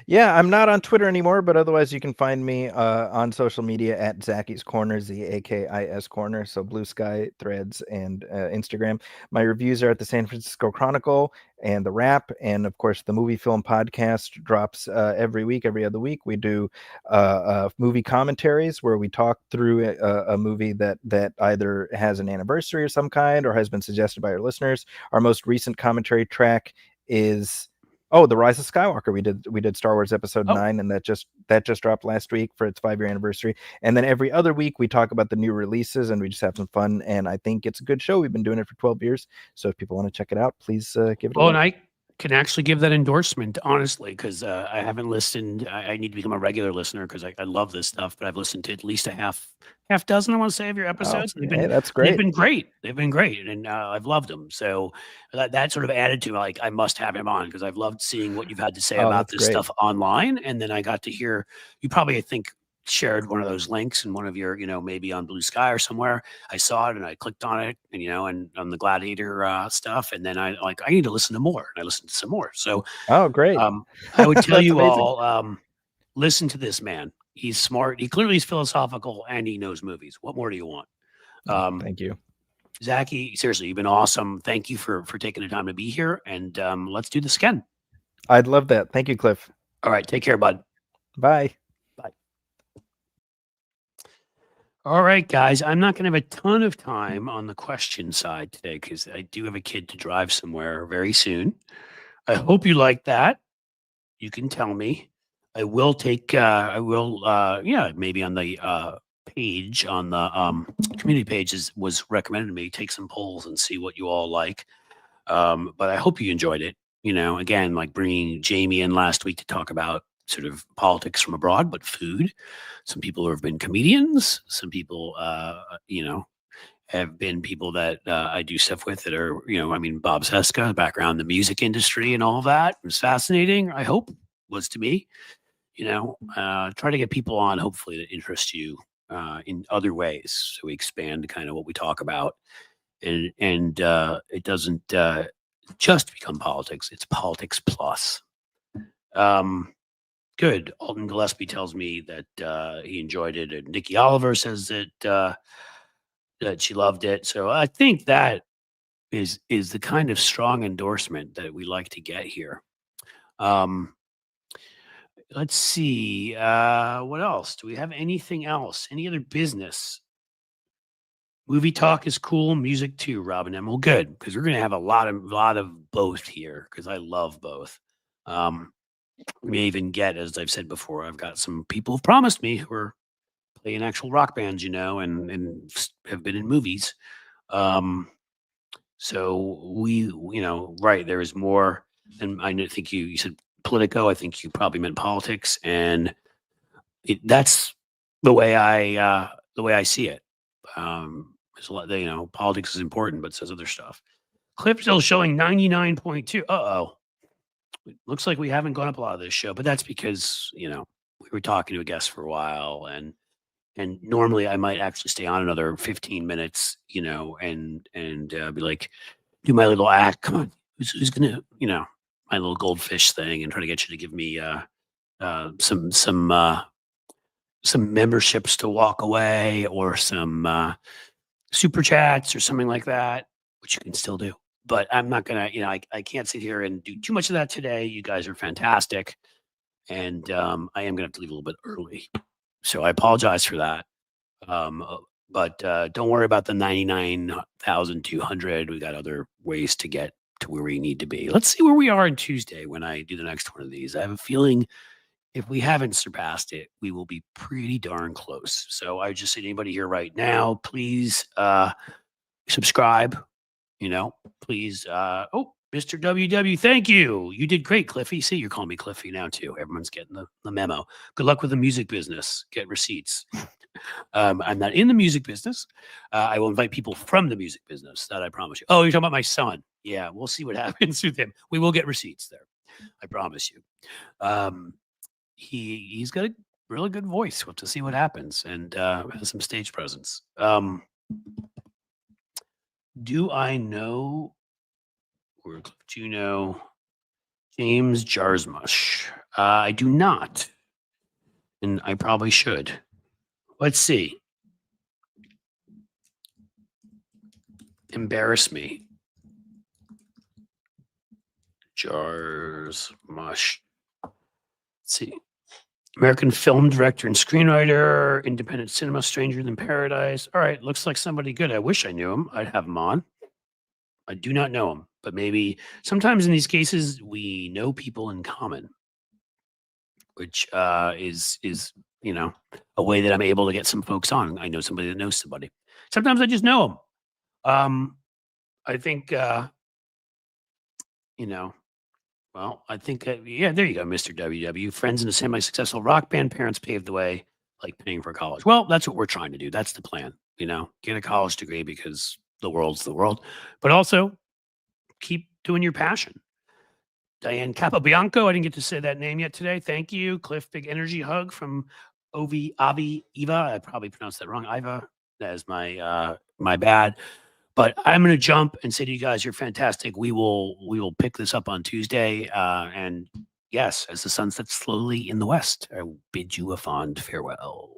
Yeah, I'm not on Twitter anymore, but otherwise you can find me on social media at Zaki's Corner, ZAKIS Corner. So Blue Sky, Threads, and Instagram. My reviews are at the San Francisco Chronicle and the Wrap, and of course the Movie Film Podcast drops every week, every other week. We do movie commentaries where we talk through a movie that either has an anniversary of some kind or has been suggested by our listeners. Our most recent commentary track is The Rise of Skywalker. We did Star Wars Episode 9, and that just dropped last week for its 5-year anniversary. And then every other week we talk about the new releases, and we just have some fun. And I think it's a good show. We've been doing it for 12 years. So if people want to check it out, please give it a look. And I can actually give that endorsement, honestly, because I haven't listened. I need to become a regular listener because I love this stuff, but I've listened to at least a half dozen, I want to say, of your episodes. That's great. They've been great. They've been great, and I've loved them. So that sort of added to, like, I must have him on because I've loved seeing what you've had to say about this stuff online. And then I got to hear you probably, I think, shared one of those links in one of your, maybe on Blue Sky or somewhere. I saw it and I clicked on it, and and on the Gladiator stuff, and then I need to listen to more, and I listened to some more. So great. I would tell you all, listen to this man. He's smart. He clearly is philosophical, and he knows movies. What more do you want? Thank you, Zaki. Seriously, you've been awesome. Thank you for taking the time to be here, and let's do this again. I'd love that. Thank you, Cliff. All right, take care, bud. Bye. All right, guys, I'm not going to have a ton of time on the question side today because I do have a kid to drive somewhere very soon. I hope you like that. You can tell me. I will take, maybe on the page, on the community pages was recommended to me, take some polls and see what you all like. But I hope you enjoyed it. Again, like bringing Jamie in last week to talk about sort of politics from abroad, but food. Some people who have been comedians, some people, have been people that I do stuff with that are, I mean, Bob Seska, background in the music industry and all that. It was fascinating. I hope was to me, try to get people on, hopefully, that interest you in other ways. So we expand kind of what we talk about, and it doesn't just become politics. It's politics plus. Good. Alton Gillespie tells me that he enjoyed it, and Nikki Oliver says that she loved it. So I think that is the kind of strong endorsement that we like to get here. Let's see. What else? Do we have anything else? Any other business? Movie talk is cool. Music too, Robin M. Well, good, because we're going to have a lot of both here, because I love both. We may even get, as I've said before, I've got some people who've promised me who are playing actual rock bands, and have been in movies. So we, right, there is more. And I think you said Politico. I think you probably meant politics, and that's the way I see it. There's a lot, politics is important, but says other stuff. Clip still showing 99.2. Looks like we haven't gone up a lot of this show, but that's because, we were talking to a guest for a while, and normally I might actually stay on another 15 minutes, and be like, do my little act. Come on, who's gonna, my little goldfish thing, and try to get you to give me some memberships to walk away, or some super chats or something like that, which you can still do. But I'm not gonna, I can't sit here and do too much of that today. You guys are fantastic, and I am gonna have to leave a little bit early, so I apologize for that. But don't worry about the 99,200. We got other ways to get to where we need to be. Let's see where we are on Tuesday when I do the next one of these. I have a feeling if we haven't surpassed it, we will be pretty darn close. So I just say to anybody here right now, please subscribe. Please. Mr. WW, thank you. You did great, Cliffy. See, you're calling me Cliffy now too. Everyone's getting the memo. Good luck with the music business. Get receipts. I'm not in the music business. I will invite people from the music business. That I promise you. Oh, you're talking about my son. Yeah, we'll see what happens with him. We will get receipts there. I promise you. He's got a really good voice. We'll have to see what happens, and has some stage presence. Do I know, or do you know James Jarsmush? I do not, and I probably should. Let's see. Embarrass me. Jarsmush. Let's see. American film director and screenwriter, independent cinema, Stranger Than Paradise. All right, looks like somebody good. I wish I knew him. I'd have him on. I do not know him, but maybe sometimes in these cases we know people in common, which is a way that I'm able to get some folks on. I know somebody that knows somebody. Sometimes I just know them. I think well, I think, yeah, there you go, Mr. WW. Friends in a semi-successful rock band, parents paved the way, like paying for college. Well, that's what we're trying to do. That's the plan, get a college degree because the world's the world, but also keep doing your passion. Diane Capobianco, I didn't get to say that name yet today. Thank you. Cliff, big energy hug from Avi Eva. I probably pronounced that wrong. Iva, that is my bad. But I'm going to jump and say to you guys, you're fantastic. We will pick this up on Tuesday. And yes, as the sun sets slowly in the west, I bid you a fond farewell.